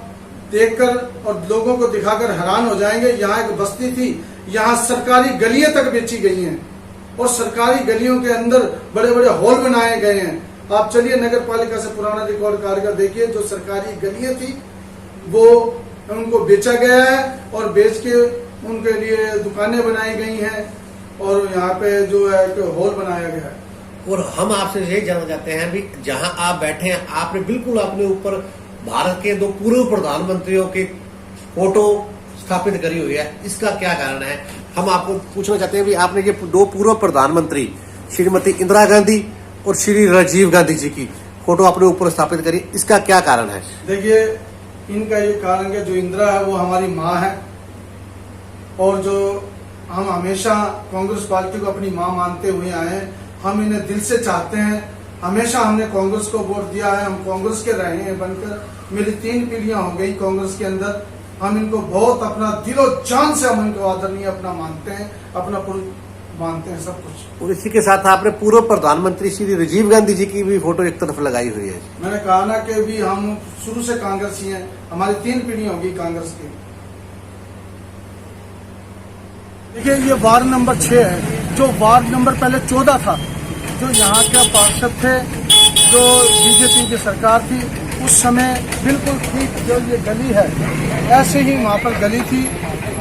देखकर और लोगों को दिखाकर हैरान हो जाएंगे। यहाँ एक बस्ती थी, यहाँ सरकारी गलियां तक बेची गई हैं और सरकारी गलियों के अंदर बड़े बड़े हॉल बनाए गए हैं। आप चलिए नगर पालिका से पुराना रिकॉर्ड कार्य देखिए, जो सरकारी गलियां थी वो उनको बेचा गया है और बेच के उनके लिए दुकानें बनाई गई हैं और यहाँ पे जो है हॉल बनाया गया है। और हम आपसे यही जानना चाहते हैं भी जहां आप बैठे हैं, आपने बिल्कुल अपने ऊपर भारत के 2 पूर्व प्रधानमंत्रियों की फोटो स्थापित करी हुई है, इसका क्या कारण है? हम आपको पूछना चाहते हैं भी आपने ये 2 पूर्व प्रधानमंत्री श्रीमती इंदिरा गांधी और श्री राजीव गांधी जी की फोटो अपने ऊपर स्थापित करी, इसका क्या कारण है? देखिए इनका ये कारण है, जो इंदिरा है वो हमारी माँ है और जो हम हमेशा कांग्रेस पार्टी को अपनी माँ मानते हुए आए हैं। हम इन्हें दिल से चाहते हैं, हमेशा हमने कांग्रेस को वोट दिया है, हम कांग्रेस के रहे हैं बनकर। मेरी 3 पीढ़ियां हो गई कांग्रेस के अंदर। हम इनको बहुत अपना दिलो जान से हम इनको आदरणीय अपना मानते हैं, अपना मानते हैं सब कुछ। और इसी के साथ आपने पूर्व प्रधानमंत्री श्री राजीव गांधी जी की भी फोटो एक तरफ लगाई हुई है। मैंने कहा ना कि भी हम शुरू से कांग्रेस ही हैं, हमारी 3 पीढ़ियां होगी कांग्रेस की। देखिए ये वार्ड नंबर 6 है, जो वार्ड नंबर पहले 14 था, जो यहाँ के पार्षद थे, जो बीजेपी की सरकार थी उस समय बिल्कुल ठीक जो ये गली है ऐसे ही वहाँ पर गली थी,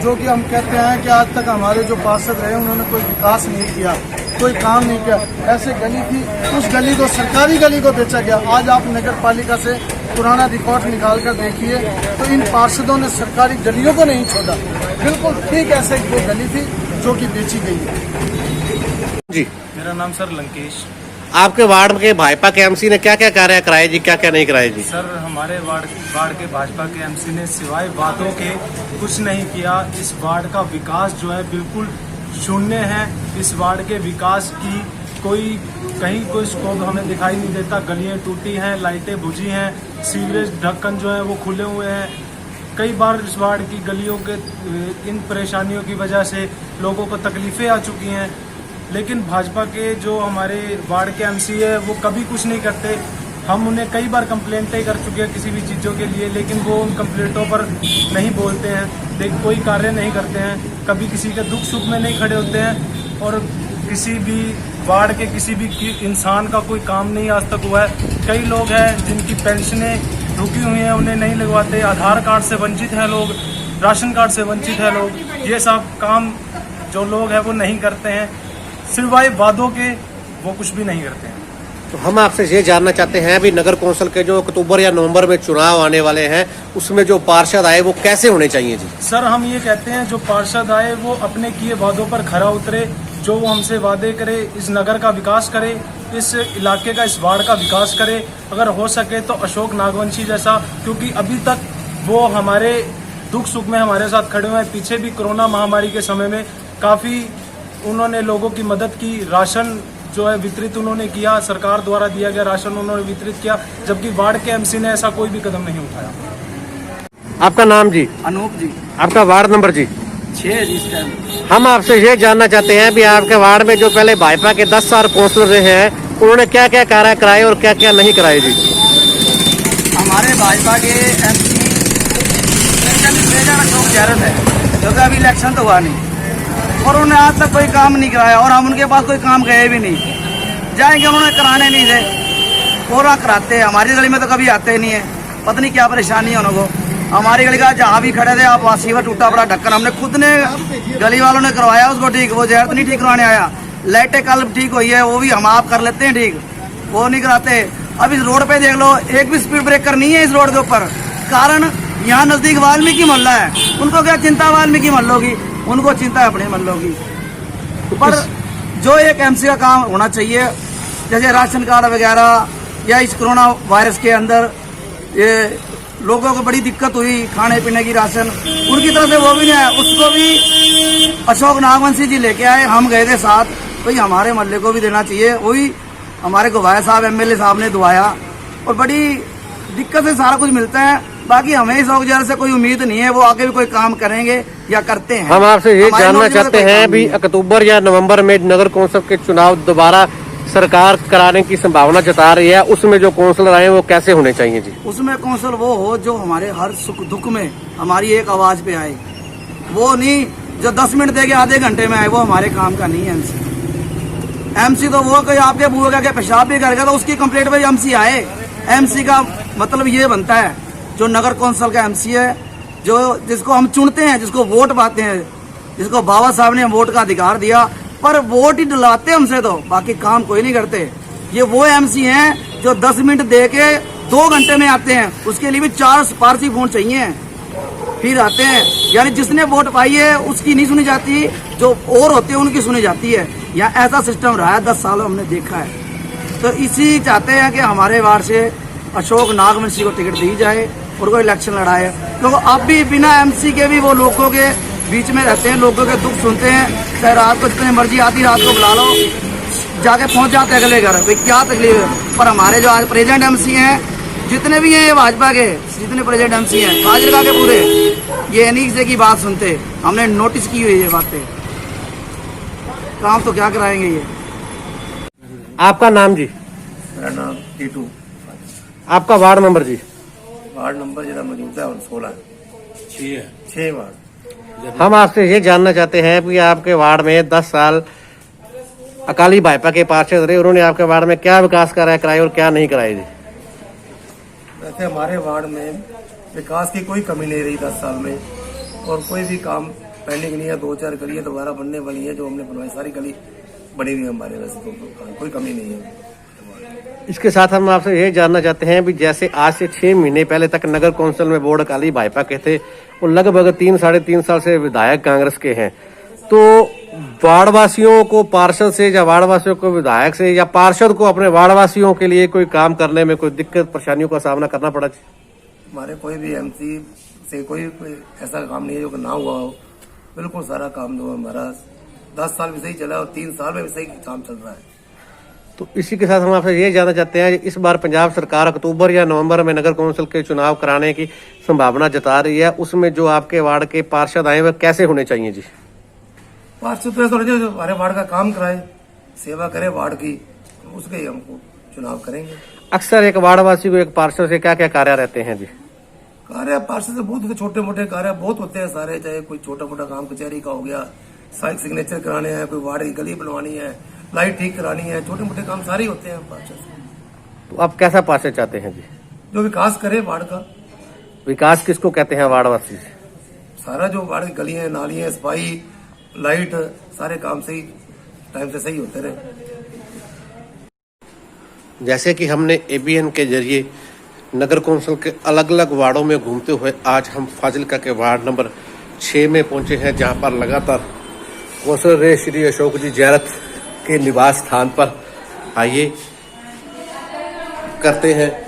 जो कि हम कहते हैं कि आज तक हमारे जो पार्षद रहे उन्होंने कोई विकास नहीं किया, कोई काम नहीं किया। ऐसे गली थी, उस गली को सरकारी गली को बेचा गया। आज आप नगर पालिका से पुराना रिकॉर्ड निकाल कर देखिए तो इन पार्षदों ने सरकारी गलियों को नहीं छोड़ा। बिल्कुल ठीक ऐसे वो गली थी जो कि बेची गई है। जी मेरा नाम सर लंकेश। आपके वार्ड के भाजपा के एमसी ने क्या क्या कार्य कराए जी, क्या क्या नहीं कराए जी? सर हमारे वार्ड के भाजपा के एमसी ने सिवाय बातों के कुछ नहीं किया। इस वार्ड का विकास जो है बिल्कुल शून्य है। इस वार्ड के विकास की कहीं कोई स्कोप हमें दिखाई नहीं देता। गलियां टूटी हैं, लाइटें बुझी हैं, सीवरेज ढक्कन जो है वो खुले हुए हैं। कई बार इस वार्ड की गलियों के इन परेशानियों की वजह से लोगों को तकलीफें आ चुकी हैं, लेकिन भाजपा के जो हमारे वार्ड के एमसी है वो कभी कुछ नहीं करते। हम उन्हें कई बार कंप्लेंटें कर चुके हैं किसी भी चीज़ों के लिए, लेकिन वो उन कंप्लेंटों पर नहीं बोलते हैं, लेकिन कोई कार्य नहीं करते हैं, कभी किसी के दुख सुख में नहीं खड़े होते हैं और किसी भी वार्ड के किसी भी इंसान का कोई काम नहीं आज तक हुआ है। कई लोग हैं जिनकी पेंशनें रुकी हुई हैं, उन्हें नहीं लगवाते। आधार कार्ड से वंचित हैं लोग, राशन कार्ड से वंचित है लोग। ये सब काम जो लोग हैं वो नहीं करते हैं, सिवाय वादों के वो कुछ भी नहीं करते हैं। तो हम आपसे ये जानना चाहते हैं अभी नगर कौंसिल के जो अक्टूबर या नवंबर में चुनाव आने वाले हैं उसमें जो पार्षद आए वो कैसे होने चाहिए जी? सर हम ये कहते हैं जो पार्षद आए वो अपने किए वादों पर खरा उतरे, जो वो हमसे वादे करे, इस नगर का विकास करे, इस इलाके का, इस वार्ड का विकास करे। अगर हो सके तो अशोक नागवंशी जैसा, क्योंकि अभी तक वो हमारे दुख सुख में हमारे साथ खड़े हुए हैं। पीछे भी कोरोना महामारी के समय में काफ़ी उन्होंने लोगों की मदद की, राशन जो है वितरित उन्होंने किया, सरकार द्वारा दिया गया राशन उन्होंने वितरित किया, जबकि वार्ड के एमसी ने ऐसा कोई भी कदम नहीं उठाया। आपका नाम जी? अनूप जी। आपका वार्ड नंबर जी? 6 जी। हम आपसे ये जानना चाहते हैं भी आपके वार्ड में जो पहले भाजपा के 10 साल काउंसलर रहे हैं उन्होंने क्या क्या कार्य कराए और क्या क्या नहीं कराए जी? हमारे भाजपा के एमसी अशोक गहलोत है, जो कि अभी इलेक्शन तो हुआ नहीं और उन्होंने आज तक कोई काम नहीं कराया और हम उनके पास कोई काम गए भी नहीं। जाएंगे उन्होंने कराने नहीं थे, पूरा कराते हैं। हमारी गली में तो कभी आते ही नहीं है, पता नहीं क्या परेशानी है उनको। हमारी गली का जहाँ भी खड़े थे आप वासी में टूटा पड़ा ढक्कन हमने खुद ने गली वालों ने करवाया उसको ठीक। वो जहर नहीं ठीक करवाने आया। लाइटें कल ठीक हुई है, वो भी हम आप कर लेते हैं ठीक, वो नहीं कराते। अब इस रोड पे देख लो, एक भी स्पीड ब्रेकर नहीं है इस रोड के ऊपर। कारण यहाँ नजदीक वाल्मीकि मोहल्ला है, उनको क्या चिंता वाल्मीकि मोहल्लों की, उनको चिंता है अपने मोहल्लों की। पर जो एक एमसी का काम होना चाहिए, जैसे राशन कार्ड वगैरह, या इस कोरोना वायरस के अंदर ये लोगों को बड़ी दिक्कत हुई खाने पीने की, राशन उनकी तरफ से वो भी नहीं आया, उसको भी अशोक नागवंशी जी लेके आए, हम गए थे साथ। भाई हमारे मोहल्ले को भी देना चाहिए, वही हमारे गोवाया साहब एमएलए साहब ने दुआया, और बड़ी दिक्कत से सारा कुछ मिलता है। बाकी हमें इस औजार से कोई उम्मीद नहीं है वो आगे भी कोई काम करेंगे या करते हैं। हम आपसे ये जानना चाहते हैं भी अक्टूबर या नवंबर में नगर कौंसिल के चुनाव दोबारा सरकार कराने की संभावना जता रही है, उसमें जो कौंसलर आए वो कैसे होने चाहिए जी? उसमें कौंसल वो हो जो हमारे हर सुख दुख में हमारी एक आवाज पे आए, वो नहीं जो 10 मिनट देके आधे घंटे में आए, वो हमारे काम का नहीं है। एमसी तो वो कोई आपके बुआ का पेशाब भी करेगा तो उसकी कंप्लेंट पे एमसी आए। एमसी का मतलब ये बनता है जो नगर कौंसिल का एमसी है, जो जिसको हम चुनते हैं, जिसको वोट पाते हैं, जिसको बाबा साहब ने वोट का अधिकार दिया, पर वोट ही दिलाते हमसे, तो बाकी काम कोई नहीं करते। ये वो एमसी हैं जो 10 मिनट दे के 2 घंटे में आते हैं, उसके लिए भी 4 सिफारशी फोन चाहिए फिर आते हैं। यानी जिसने वोट पाई है उसकी नहीं सुनी जाती, जो और होते हैं उनकी सुनी जाती है। यहाँ ऐसा सिस्टम रहा है, 10 सालों हमने देखा है। तो इसी चाहते हैं कि हमारे वार्ड से अशोक नागवंशी को टिकट दी जाए और कोई इलेक्शन लड़ाए, क्योंकि अब भी बिना एमसी के भी वो लोगों के बीच में रहते हैं, लोगों के दुख सुनते हैं। चाहे रात को जितनी मर्जी आती रात को बुला लो, जाके पहुंच जाते हैं अगले घर, भाई क्या तकलीफ है। पर हमारे जो आज प्रेजेंट एमसी हैं, जितने भी हैं ये भाजपा के, जितने प्रेजेंट एमसी हैं फाजिलका के पूरे, ये नहीं किसी की बात सुनते। हमने नोटिस की हुई ये बातें, काम तो क्या कराएंगे ये। आपका नाम जी? मेरा नाम टीटू। आपका वार्ड नंबर जी? वार्ड नंबर जरा मौजूदा है 16 6 वार्ड। हम आपसे ये जानना चाहते हैं कि आपके वार्ड में 10 साल अकाली भाजपा के पार्षद रहे, उन्होंने आपके वार्ड में क्या विकास कराया और क्या नहीं कराया जी? वैसे हमारे वार्ड में विकास की कोई कमी नहीं रही 10 साल में, और कोई भी काम पेंडिंग नहीं है। 2-4 गलियां दोबारा बनने वाली है, जो हमने बनवाई सारी गली बनी हुई है हमारे, वैसे तो कोई कमी नहीं है। इसके साथ हम आपसे ये जानना चाहते हैं भी जैसे आज से 6 महीने पहले तक नगर कौंसिल में बोर्ड अकाली भाजपा के थे, वो लगभग 3-3.5 साल से विधायक कांग्रेस के हैं, तो वार्डवासियों को पार्षद से या वार्डवासियों को विधायक से या पार्षद को अपने वार्डवासियों के लिए कोई काम करने में कोई दिक्कत परेशानियों का सामना करना पड़ा? हमारे कोई भी एमसी से कोई ऐसा काम नहीं है जो ना हुआ हो। बिल्कुल सारा काम जो हमारा 10 साल में सही चला और 3 साल में भी सही काम चल रहा है। तो इसी के साथ हम आपसे ये जानना चाहते हैं, इस बार पंजाब सरकार अक्टूबर या नवंबर में नगर कौंसिल के चुनाव कराने की संभावना जता रही है, उसमें जो आपके वार्ड के पार्षद आए वह कैसे होने चाहिए जी? पार्षद तो ऐसा जो हमारे वार्ड का काम कराए, सेवा करे वार्ड की, उसके ही हमको चुनाव करेंगे। अक्सर एक वार्डवासी को एक पार्षद से क्या क्या कार्य रहते हैं जी? कार्य पार्षद से बहुत छोटे मोटे कार्य बहुत होते हैं सारे, चाहे कोई छोटा मोटा काम कचहरी का हो गया, साइक सिग्नेचर कराने हैं, कोई वार्ड की गली बनवानी है, लाइट ठीक करानी है, छोटे मोटे काम सारे होते हैं पार्षद। तो आप कैसा पार्षद चाहते हैं जी? जो विकास करे वार्ड का। विकास किसको कहते हैं वार्डवासी? सारा जो वार्ड की गलियां नालियां सफाई लाइट सारे काम सही टाइम से सही होते रहे। जैसे कि हमने एबीएन के जरिए नगर कौंसिल के अलग अलग वार्डों में घूमते हुए आज हम फाजिलका के वार्ड नंबर 6 में पहुंचे हैं, जहां पर लगातार कौंसलर रहे श्री अशोक जी जैरत के निवास स्थान पर। आइए करते हैं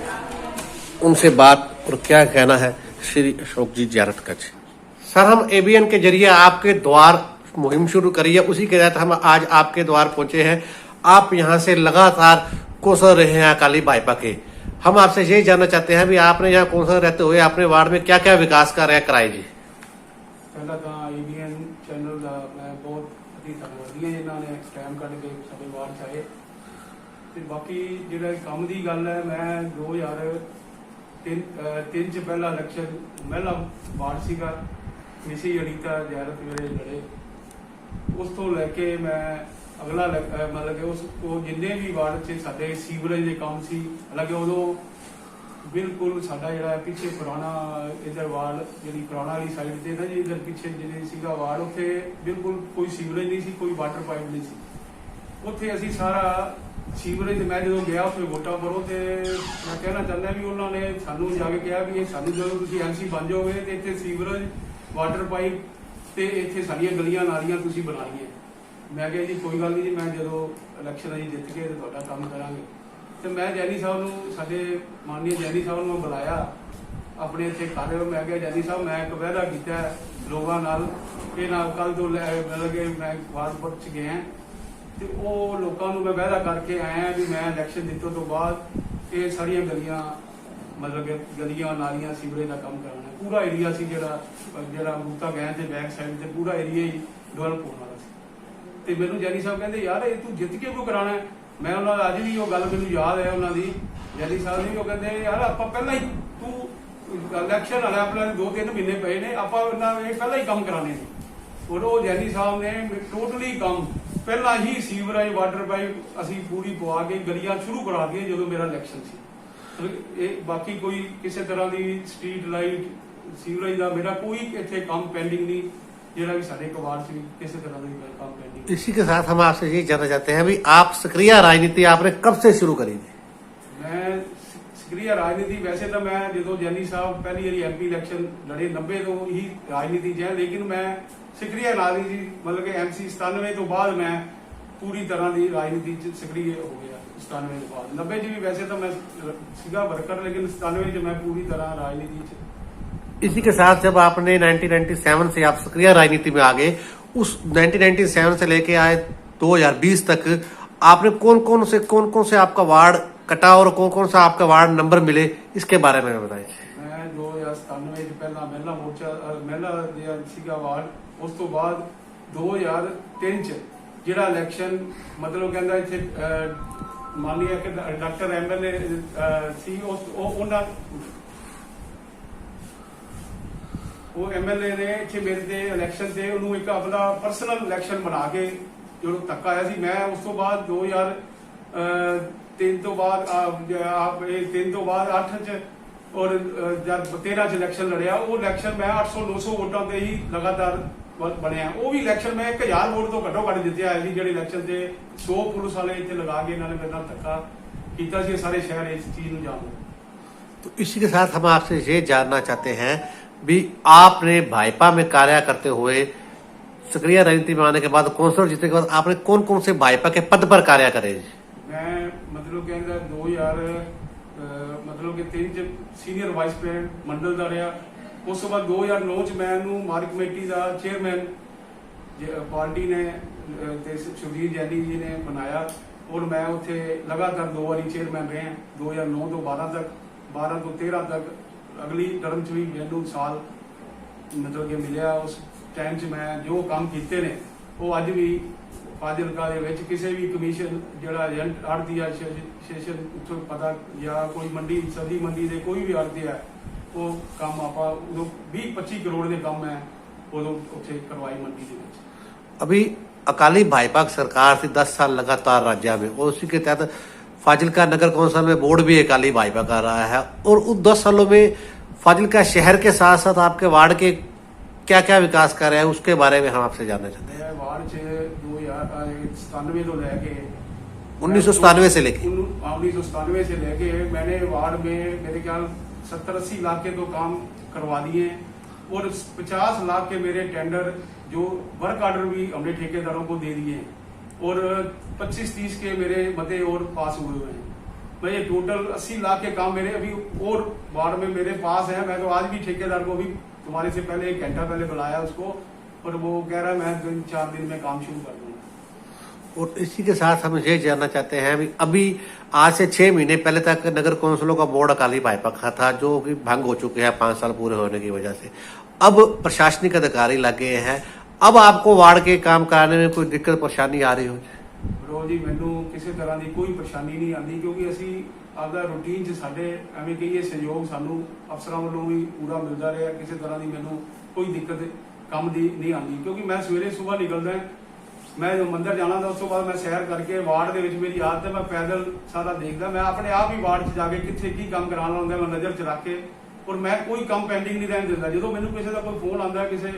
उनसे बात और क्या कहना है श्री अशोक जी जैरत का। सर, हम एबीएन के जरिए आपके द्वार मुहिम शुरू करी है, उसी के तहत हम आज आपके द्वार पहुंचे हैं। आप यहां से लगातार कौंसलर रहे हैं अकाली भाजपा के। हम आपसे यही जानना चाहते हैं भी आपने यहाँ कौंसलर रहते हुए अपने वार्ड में क्या क्या विकास कार्य कराए जी? पहला तो एबीएन चैनल का मैं बहुत धन्यवादी है जिन्होंने टाइम कढ़ के साडे वार्ड च आए। ते बाकी जिहड़ा काम की गल है, मैं 2003 च पहला इलेक्शन महिला वार्ड सीगा, मिसी अनीता जैरत मेरे लड़े। उस तो लैके मैं अगला मतलब कि उस जिन्ने भी वार्ड से साडे सीवरेज के काम सी, हालांकि उदों ਬਿਲਕੁਲ ਸਾਡਾ ਜਿਹੜਾ ਪਿੱਛੇ ਪੁਰਾਣਾ ਇਧਰ ਵਾਰਡ ਜਿਹੜੀ ਪੁਰਾਣਾ ਵਾਲੀ ਸਾਈਡ ਤੇ ਨਾ ਜੀ, ਇਧਰ ਪਿੱਛੇ ਜਿਹੜੇ ਸੀਗਾ ਵਾਰਡ, ਉੱਥੇ ਬਿਲਕੁਲ ਕੋਈ ਸੀਵਰੇਜ ਨਹੀਂ ਸੀ, ਕੋਈ ਵਾਟਰ ਪਾਈਪ ਨਹੀਂ ਸੀ। ਉੱਥੇ ਅਸੀਂ ਸਾਰਾ ਸੀਵਰੇਜ, ਮੈਂ ਜਦੋਂ ਗਿਆ ਉੱਥੇ ਵੋਟਾਂ ਭਰੋ, ਤੇ ਮੈਂ ਕਹਿਣਾ ਚਾਹੁੰਦਾ ਵੀ ਉਹਨਾਂ ਨੇ ਸਾਨੂੰ ਜਾ ਕੇ ਕਿਹਾ ਵੀ ਇਹ ਸਾਨੂੰ ਜਦੋਂ ਤੁਸੀਂ ਐਮਸੀ ਬਣ ਜਾਓਗੇ ਤੇ ਇੱਥੇ ਸੀਵਰੇਜ, ਵਾਟਰ ਪਾਈਪ ਤੇ ਇੱਥੇ ਸਾਡੀਆਂ ਗਲੀਆਂ ਨਾਲੀਆਂ ਤੁਸੀਂ ਬਣਾਈਏ। ਮੈਂ ਕਿਹਾ ਜੀ ਕੋਈ ਗੱਲ ਨਹੀਂ ਜੀ, ਮੈਂ ਜਦੋਂ ਇਲੈਕਸ਼ਨ ਅਸੀਂ ਜਿੱਤ ਕੇ ਤੇ ਤੁਹਾਡਾ ਕੰਮ ਕਰਾਂਗੇ। ਤੇ ਮੈਂ ਜੈਨੀ ਸਾਹਿਬ ਨੂੰ, ਸਾਡੇ ਮਾਨनीय ਜੈਨੀ ਸਾਹਿਬ ਨੂੰ ਬੁਲਾਇਆ ਆਪਣੇ ਇੱਥੇ ਘਰ। ਮੈਂ ਕਿਹਾ ਜੈਨੀ ਸਾਹਿਬ, ਮੈਂ ਇੱਕ ਵਾਅਦਾ ਕੀਤਾ ਲੋਕਾਂ ਨਾਲ ਕਿ ਨਾ ਕੱਲ ਤੋਂ ਮਤਲਬ ਕਿ ਮੈਂ ਵਾਰਡ ਚ ਗਿਆ ਤੇ ਉਹ ਲੋਕਾਂ ਨੂੰ ਮੈਂ ਵਾਅਦਾ ਕਰਕੇ ਆਇਆ ਵੀ ਮੈਂ ਇਲੈਕਸ਼ਨ ਜਿੱਤਣ ਤੋਂ ਬਾਅਦ ਇਹ ਸਾਰੀਆਂ ਗਲੀਆਂ, ਮਤਲਬ ਕਿ ਗਲੀਆਂ ਨਾਲੀਆਂ ਸੀਵਰੇਜ ਦਾ ਕੰਮ ਕਰਾਉਣਾ। ਪੂਰਾ ਏਰੀਆ ਸੀ ਜਿਹੜਾ ਮੁਕਤਾ ਗਏ ਤੇ ਬੈਕ ਸਾਈਡ ਤੇ ਪੂਰਾ ਏਰੀਆ ਹੀ ਡਿਵੈਲਪ ਹੋਣ ਵਾਲਾ ਸੀ। ਤੇ ਮੈਨੂੰ ਜੈਨੀ ਸਾਹਿਬ ਕਹਿੰਦੇ ਯਾਰ ਇਹ ਤੂੰ ਜਿੱਤ ਕੇ ਕਿਉਂ ਕਰਾਉਣਾ ਹੈ? ਮੈਂ ਉਹਨਾਂ ਦਾ ਅੱਜ ਵੀ ਉਹ ਗੱਲ ਮੈਨੂੰ ਯਾਦ ਹੈ ਉਹਨਾਂ ਦੀ, ਜੈਨੀ ਸਾਹਿਬ ਦੀ। ਉਹ ਕਹਿੰਦੇ ਯਾਰ ਆਪਾਂ ਪਹਿਲਾਂ ਹੀ, ਤੂੰ ਇਲੈਕਸ਼ਨ ਵਾਲਾ ਆਪਣਾ 2-3 ਮਹੀਨੇ ਪਏ ਨੇ, ਆਪਾਂ ਇਹਨਾਂ ਇਹ ਪਹਿਲਾਂ ਹੀ ਕੰਮ ਕਰਾਣੇ ਨੇ। ਔਰ ਉਹ ਜੈਨੀ ਸਾਹਿਬ ਨੇ ਟੋਟਲੀ ਕੰਮ ਪਹਿਲਾਂ ਹੀ ਸੀਵਰੇਜ, ਵਾਟਰ ਪਾਈਪ ਅਸੀਂ ਪੂਰੀ ਪਵਾ ਕੇ ਗਲੀਆਂ ਸ਼ੁਰੂ ਕਰਾ ਦਿੱਤੀਆਂ ਜਦੋਂ ਮੇਰਾ ਇਲੈਕਸ਼ਨ ਸੀ। ਇਹ ਬਾਕੀ ਕੋਈ ਕਿਸੇ ਤਰ੍ਹਾਂ ਦੀ ਸਟਰੀਟ ਲਾਈਟ, ਸੀਵਰੇਜ ਦਾ ਮੇਰਾ ਕੋਈ ਇੱਥੇ ਕੰਮ ਪੈਂਡਿੰਗ ਨਹੀਂ, ਜਿਹੜਾ ਵੀ ਸਾਡੇ ਕਵਾੜ से किसी तरह का काम पेंडिंग। इसी के साथ हम आपसे ये जानना चाहते हैं भी आप सक्रिय राजनीति आपने कब से शुरू करी थी? मैं सक्रिय राजनीति वैसे तो मैं जो जैनी साहब पहली बार MP इलेक्शन लड़े 90 तो ही राजनीति च है, लेकिन मैं सक्रिय राजनीति मतलब कि MC 97 तो बाद मैं पूरी तरह की राजनीति सक्रिय हो गया। 97 के बाद 90 भी वैसे तो मैं सीगा वर्कर, लेकिन 97 मैं पूरी तरह राजनीति। इसी के साथ जब आपने 1997 से आप सक्रिय राजनीति में आ गए, उस 1997 से लेके आए 2020 तक आपने कौन कौन से आपका वार्ड कटा और कौन कौन सा आपका वार्ड नंबर मिले, इसके बारे में बताइए। मैं 2097 पहला महिला मोर्चा महिला सीगा वार्ड, उस तो बाद 2003 च ਜਿਹੜਾ ਇਲੈਕਸ਼ਨ ਮਤਲਬ ਕਹਿੰਦਾ ਇੱਥੇ ਮਾਨनीय ਕਿ ਡਾਕਟਰ MLA ਸੀ, ਉਹਨਾਂ ਉਹ MLA ਨੇ ਇੱਥੇ ਮੇਰੇ ਤੇ ਇਲੈਕਸ਼ਨ ਤੇ ਉਹਨੂੰ ਇੱਕ ਆਪਣਾ ਪਰਸਨਲ ਇਲੈਕਸ਼ਨ ਬਣਾ ਕੇ ਜਦੋਂ ਧੱਕਾ ਆਇਆ ਸੀ। ਮੈਂ ਉਸ ਤੋਂ ਬਾਅਦ 2003 ਤੋਂ ਬਾਅਦ 3 ਤੋਂ ਬਾਅਦ 8 ਚ ਔਰ ਜਦ 13 ਚ ਇਲੈਕਸ਼ਨ ਲੜਿਆ, ਉਹ ਇਲੈਕਸ਼ਨ ਮੈਂ 800-900 ਵੋਟਾਂ ਤੇ ਹੀ ਲਗਾਤਾਰ ਬਣਿਆ। ਉਹ ਵੀ ਇਲੈਕਸ਼ਨ ਮੈਂ 1000 ਵੋਟ ਤੋਂ ਘੱਟੋ ਘੱਟ ਜਿੱਤਿਆ ਹੈ ਜੀ। ਜਿਹੜੇ ਇਲੈਕਸ਼ਨ ਤੇ 100 ਪੁਲਿਸ ਵਾਲੇ ਇੱਥੇ ਲਗਾ ਕੇ ਇਹਨਾਂ ਨੇ ਮੇਰੇ ਨਾਲ ਧੱਕਾ ਕੀਤਾ ਸੀ, ਸਾਰੇ शहर इस चीज ਨੂੰ ਜਾਣਦੇ। तो इसी के साथ हम आपसे ये जानना चाहते हैं भी आपने भाजपा में कार्य करते हुए सक्रिय राजनीति में आने के बाद कौंसलर जीतने के बाद आपने कौन कौन से भाजपा के पद पर कार्य करे? मैं मतलब कहता 2000 मतलब कि 3 ਚ ਸੀਨੀਅਰ ਵਾਈਸ ਪ੍ਰੈਜ਼ੀਡੈਂਟ ਮੰਡਲ ਦਾ ਰਿਹਾ। ਉਸ ਤੋਂ ਬਾਅਦ 2009 ਚ ਮੈਨੂੰ ਮਾਰਕ ਕਮੇਟੀ ਦਾ ਚੇਅਰਮੈਨ ਪਾਰਟੀ ਨੇ ਤੇ ਸੁਖਬੀਰ ਜੈਨੀ ਜੀ ਨੇ ਬਣਾਇਆ, ਔਰ ਮੈਂ ਉੱਥੇ ਲਗਾਤਾਰ 2 ਵਾਰੀ ਚੇਅਰਮੈਨ ਰਿਹਾ 2009 ਤੋਂ 12 ਤੱਕ, 12 ਤੋਂ 13 ਤੱਕ। ਅਗਲੀ ਟਰਮ ਚ ਵੀ ਮੈਨੂੰ ਸਾਲ ਮਤਲਬ ਕਿ ਮਿਲਿਆ। ਉਸ ਟਾਈਮ ਚ ਮੈਂ ਜੋ ਕੰਮ ਕੀਤੇ ਨੇ ਉਹ ਅੱਜ ਵੀ ਫਾਜ਼ਿਲਕਾ ਦੇ ਵਿੱਚ ਕਿਸੇ ਵੀ ਕਮਿਸ਼ਨ ਜਿਹੜਾ ਏਜੰਟ ਆੜਤੀ ਆ ਸੈਸ਼ਨ ਉੱਥੋਂ ਪਤਾ ਜਾਂ ਕੋਈ ਮੰਡੀ ਸਬਜ਼ੀ ਮੰਡੀ ਦੇ ਕੋਈ ਵੀ ਆੜਤੀ ਹੈ, ਉਹ ਕੰਮ ਆਪਾਂ ਉਦੋਂ 20-25 ਕਰੋੜ ਦੇ ਕੰਮ ਹੈ ਉਦੋਂ ਉੱਥੇ ਕਰਵਾਈ ਮੰਡੀ ਦੇ ਵਿੱਚ। अभी अकाली भाजपा की सरकार थी 10 साल लगातार राज्य में, और उसी के तहत फाजिलका नगर कौंसिल में बोर्ड भी अकाली भाजपा का रहा है। और उस 10 सालों में फाजिलका शहर के साथ साथ आपके वार्ड के क्या क्या विकास कर रहे हैं, उसके बारे में हम आपसे जानना चाहते हैं। वार्ड च 2097 तो लेके 1997 से लेके 1997 से लेके मैंने वार्ड में मेरे ख्याल 70-80 लाख के तो काम करवा दिए हैं, और 50 लाख के मेरे टेंडर जो वर्क ऑर्डर भी हमने ठेकेदारों को दे दिए हैं, और 25-30 के मेरे मते और पास हुए हुए हैं। मैं ये टोटल 80 लाख के काम मेरे अभी और वार्ड में मेरे पास है। मैं तो आज भी ठेकेदार को भी तुम्हारे से पहले 1 घंटा पहले बुलाया उसको, और वो कह रहा है मैं 3-4 दिन में काम शुरू कर दूंगा। और इसी के साथ हम ये जानना चाहते हैं अभी आज से 6 महीने पहले तक नगर कौंसिलों का बोर्ड अकाली भाजपा का था, जो कि भंग हो चुके हैं 5 साल पूरे होने की वजह से। अब प्रशासनिक अधिकारी लगे हैं, अब आपको वार्ड के काम कराने में कोई दिक्कत परेशानी आ रही हो? ਬਰੋ ਜੀ ਮੈਨੂੰ ਕਿਸੇ ਤਰ੍ਹਾਂ ਦੀ ਕੋਈ ਪਰੇਸ਼ਾਨੀ ਨਹੀਂ ਆਉਂਦੀ, ਕਿਉਂਕਿ ਅਸੀਂ ਆਪਦਾ ਰੂਟੀਨ 'ਚ ਸਾਡੇ ਐਵੇਂ ਕਹੀਏ ਸਹਿਯੋਗ ਸਾਨੂੰ ਅਫਸਰਾਂ ਵੱਲੋਂ ਵੀ ਪੂਰਾ ਮਿਲਦਾ ਰਿਹਾ। ਕਿਸੇ ਤਰ੍ਹਾਂ ਦੀ ਮੈਨੂੰ ਕੋਈ ਦਿੱਕਤ ਕੰਮ ਦੀ ਨਹੀਂ ਆਉਂਦੀ, ਕਿਉਂਕਿ ਮੈਂ ਸਵੇਰੇ ਸਵੇਰ ਨਿਕਲਦਾ मैं जो मंदिर जाना था उस तो बाद मैं सैर करके वार्ड ਦੇ ਵਿੱਚ ਮੇਰੀ ਆਦਤ ਹੈ मैं पैदल सारा देखदा मैं अपने आप ही वार्ड 'ਚ ਜਾ ਕੇ ਕਿੱਥੇ ਕੀ ਕੰਮ ਕਰਾਉਣਾ ਹੁੰਦਾ मैं नज़र 'ਚ ਰੱਖ ਕੇ ਔਰ ਮੈਂ ਕੋਈ ਕੰਮ ਪੈਂਡਿੰਗ ਨਹੀਂ ਰਹਿਣ ਦਿੰਦਾ ਜਦੋਂ ਮੈਨੂੰ ਕਿਸੇ ਦਾ ਕੋਈ ਫੋਨ ਆਉਂਦਾ ਕਿਸੇ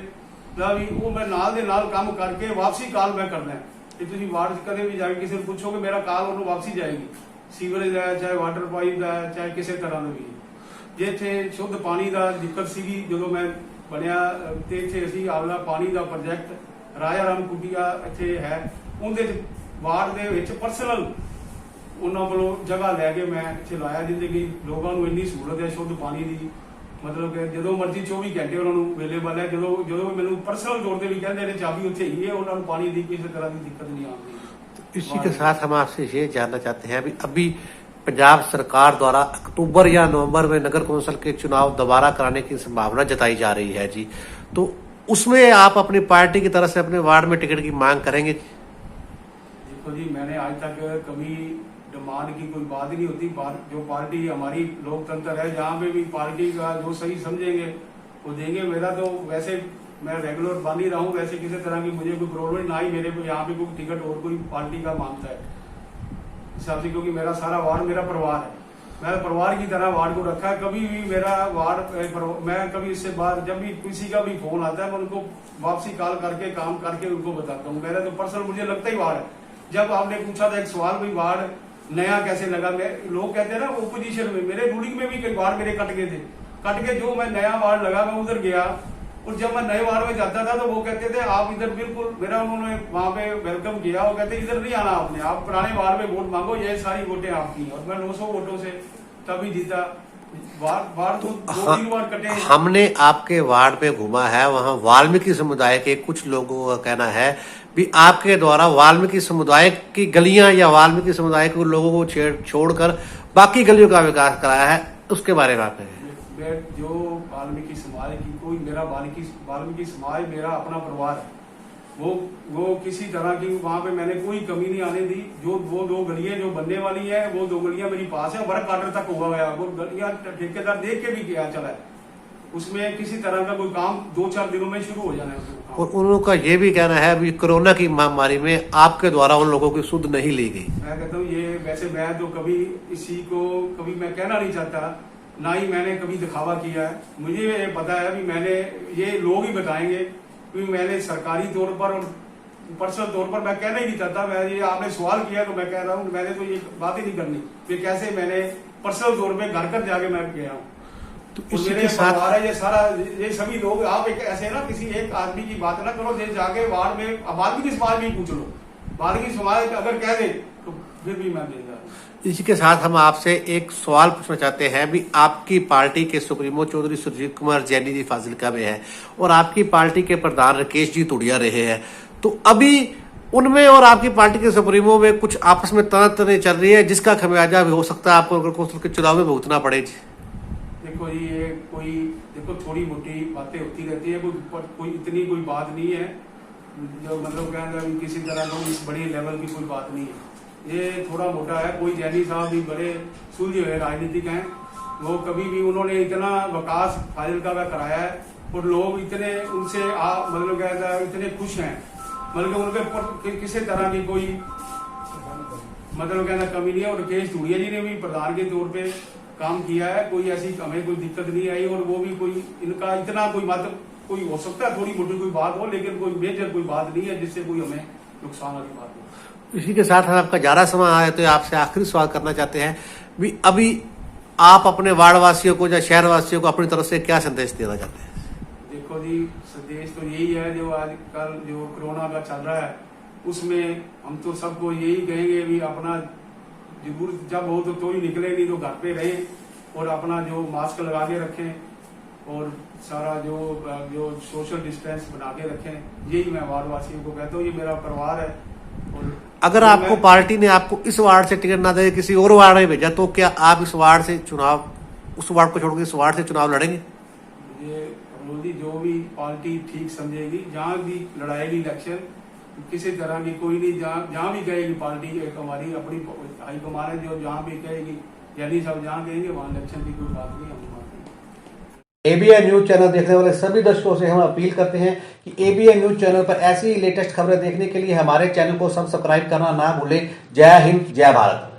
ਦਾ ਵੀ ਉਹ ਮੈਂ ਨਾਲ ਦੇ ਨਾਲ ਕੰਮ ਕਰਕੇ ਵਾਪਸੀ ਕਾਲ ਮੈਂ ਕਰਦਾ ਕਿ ਤੁਸੀਂ ਵਾਰਡ 'ਚ ਕਦੇ ਵੀ ਜਾ ਕੇ ਕਿਸੇ ਨੂੰ ਪੁੱਛੋਗੇ ਮੇਰਾ ਕਾਲ ਉਹਨੂੰ ਵਾਪਸੀ ਜਾਏਗੀ ਸੀਵਰੇਜ ਦਾ ਚਾਹੇ ਵਾਟਰ ਪਾਈਪ ਦਾ ਚਾਹੇ ਕਿਸੇ ਤਰ੍ਹਾਂ ਦਾ ਵੀ ਜੇ ਇੱਥੇ ਸ਼ੁੱਧ ਪਾਣੀ ਦਾ ਦਿੱਕਤ ਸੀਗੀ ਜਦੋਂ ਮੈਂ ਬਣਿਆ ਤੇ ਇੱਥੇ ਅਸੀਂ ਆਪਣਾ ਪਾਣੀ ਦਾ ਪ੍ਰੋਜੈਕਟ ਰਾਜਾ ਰਾਮ ਕੁਟੀਆ ਇੱਥੇ ਹੈ ਉਹਦੇ 'ਚ ਵਾਰਡ ਦੇ ਵਿੱਚ ਪਰਸਨਲ ਉਹਨਾਂ ਵੱਲੋਂ ਜਗ੍ਹਾ ਲੈ ਕੇ ਮੈਂ ਇੱਥੇ ਲਾਇਆ ਜਿੱਦੇ ਕਿ ਲੋਕਾਂ ਨੂੰ ਇੰਨੀ ਸਹੂਲਤ ਹੈ ਸ਼ੁੱਧ ਪਾਣੀ ਦੀ ਮਤਲਬ ਕਿ ਜਦੋਂ ਮਰਜ਼ੀ 24 ਘੰਟੇ ਉਹਨਾਂ ਨੂੰ ਅਵੇਲੇਬਲ ਹੈ ਜਦੋਂ ਮੈਨੂੰ ਪਰਸਨਲ ਤੌਰ ਤੇ ਵੀ ਕਹਿੰਦੇ ਨੇ ਚਾਬੀ ਉੱਥੇ ਹੀ ਹੈ ਉਹਨਾਂ ਨੂੰ ਪਾਣੀ ਦੀ ਕਿਸੇ ਤਰ੍ਹਾਂ ਦੀ ਦਿੱਕਤ नहीं आती। इसी के साथ हम आपसे ये जानना चाहते हैं अभी अभी पंजाब सरकार द्वारा अक्टूबर या नवंबर में नगर कौंसिल के चुनाव दोबारा कराने की संभावना जताई जा रही है जी, तो उसमें आप अपनी पार्टी की तरफ से अपने वार्ड में टिकट की मांग करेंगे? देखो जी मैंने आज तक कभी डिमांड की कोई बात ही नहीं होती। जो पार्टी हमारी लोकतंत्र है जहाँ पे भी पार्टी का जो सही समझेंगे वो देंगे। मेरा तो वैसे मैं रेगुलर बन ही रहा हूँ, वैसे किसी तरह की मुझे कोई प्रॉब्लम ना ही मेरे को यहाँ पे कोई टिकट और कोई पार्टी का मांगता है हिसाब से, क्योंकि मेरा सारा वार्ड मेरा परिवार है। मैं परिवार की तरह वार्ड को रखा है। कभी भी मेरा वार्ड मैं कभी इससे बाहर जब भी किसी का भी फोन आता है मैं उनको वापसी कॉल करके काम करके उनको बताता हूँ। मेरा तो पर्सनल मुझे लगता ही वार्ड है। जब आपने पूछा था एक सवाल भाई वार्ड नया कैसे लगा, मैं लोग कहते हैं ना ओपोजिशन में मेरे रूलिंग में भी कई वार्ड मेरे कट गए थे, कट के जो मैं नया वार्ड लगा मैं उधर गया और जब मैं नए वार्ड में जाता था तो वो कहते थे आप इधर बिल्कुल मेरा उन्होंने वहां पे वेलकम किया। वो कहते इधर नहीं आना आपने, आप पुराने वार्ड में वोट मांगो, ये सारी वोटें आपकी। और मैं 900 वोटों से तभी जीता। वार्ड दो तीन वार्ड कटे। हमने आपके वार्ड में घूमा है, वहां वाल्मीकि समुदाय के कुछ लोगों का कहना है भी आपके द्वारा वाल्मीकि समुदाय की गलियां या वाल्मीकि समुदाय के लोगों को छोड़कर बाकी गलियों का विकास कराया है, उसके बारे में आप कहें। जो वाल्मीकि समाज की कोई मेरा वाल्मीकि समाज मेरा अपना परिवार है, वो किसी तरह की वहां पे मैंने कोई कमी नहीं आने दी। जो वो 2 गलियां जो बनने वाली है वो 2 गलियां मेरी पास है, वर्क ऑर्डर तक हुआ गया, वो गलियां ठेकेदार देख के भी किया चला है, उसमें किसी तरह का कोई काम 2-4 दिनों में शुरू हो जाना है। और उन लोगों का ये भी कहना है भी कोरोना की महामारी में आपके द्वारा उन लोगों की सुध नहीं ली गई। मैं कहता हूँ ये वैसे मैं तो कभी इसी को कभी मैं कहना नहीं चाहता, ना ही मैंने कभी दिखावा किया है। मुझे ये पता है भी मैंने ये लोग ही बताएंगे कि मैंने सरकारी तौर पर और पर्सनल तौर पर मैं कहना ही नहीं चाहता। मैं ये आपने सवाल किया तो मैं कह रहा हूँ मैंने तो ये बात ही नहीं करनी कि कैसे मैंने पर्सनल तौर पर घर घर जाके मैं गया हूँ। तो मेरे परिवार है ये सारा ये सभी लोग। आप एक ऐसे ना किसी एक आदमी की बात ना करो, जाके वार्ड में वाल्मीकि समाज भी पूछ लो, वाल्मीकि समाज अगर कह दे तो फिर भी मैं देगा। इसी के साथ हम आपसे एक सवाल पूछना चाहते हैं भी आपकी पार्टी के सुप्रीमो चौधरी सुरजीत कुमार जैनी जी फाजिलका में है और आपकी पार्टी के प्रधान राकेश जी तुड़िया रहे हैं, तो अभी उनमें और आपकी पार्टी के सुप्रीमो में कुछ आपस में तनातनी चल रही है जिसका खमियाजा भी हो सकता है आपको नगर कौंसिल के चुनाव में भुगतना पड़े। देखो जी ये कोई देखो थोड़ी मोटी बातें होती रहती है, कोई इतनी कोई बात नहीं है जो मतलब कहना किसी तरह का इस बड़ी लेवल की कोई बात नहीं है। ये थोड़ा मोटा है। कोई जैनी साहब भी बड़े सुलझे हुए राजनीतिक हैं, वो कभी भी उन्होंने इतना विकास फाजिलका का कराया है और लोग इतने उनसे मतलब कहता है इतने खुश हैं, मतलब उनके किसी तरह की कोई मतलब कहना कमी नहीं है। और राकेश तुड़िया जी ने भी प्रधान के तौर पे काम किया है, कोई ऐसी हमें कोई दिक्कत नहीं आई। और वो भी कोई इनका इतना कोई मतलब कोई हो सकता है थोड़ी मोटी कोई बात हो, लेकिन कोई मेजर कोई बात नहीं है जिससे कोई हमें नुकसान वाली बात हो। इसी के साथ आपका ज्यादा समय आया तो आपसे आखिरी सवाल करना चाहते हैं भी अभी आप अपने वार्ड वासियों को या शहर वासियों को अपनी तरफ से क्या संदेश देना चाहते हैं? देखो जी संदेश तो यही है जो आजकल जो कोरोना का चल रहा है उसमें हम तो सबको यही कहेंगे भी अपना जरूर जब हो तो ही निकले, नहीं तो घर पे रहे और अपना जो मास्क लगा के रखें और सारा जो सोशल डिस्टेंस बना के रखें। यही मैं वार्ड वासियों को कहता हूँ, ये मेरा परिवार है। और अगर आपको पार्टी ने आपको इस वार्ड से टिकट ना दे किसी और वार्ड में भेजा तो क्या आप इस वार्ड से चुनाव उस वार्ड को छोड़कर इस वार्ड से चुनाव लड़ेंगे? ये मोदी जो भी पार्टी ठीक समझेगी, जहाँ भी लड़ाएगी इलेक्शन, किसी तरह की कोई नहीं, जहाँ भी कहेगी पार्टी एक हमारी अपनी हाईकमान है जो जहाँ भी कहेगी जैनी साहब जहाँ कहेंगे वहाँ इलेक्शन की कोई बात नहीं। हम एबीएन न्यूज चैनल देखने वाले सभी दर्शकों से हम अपील करते हैं कि एबीएन न्यूज चैनल पर ऐसी लेटेस्ट खबरें देखने के लिए हमारे चैनल को सब्सक्राइब करना ना भूलें। जय हिंद, जय भारत।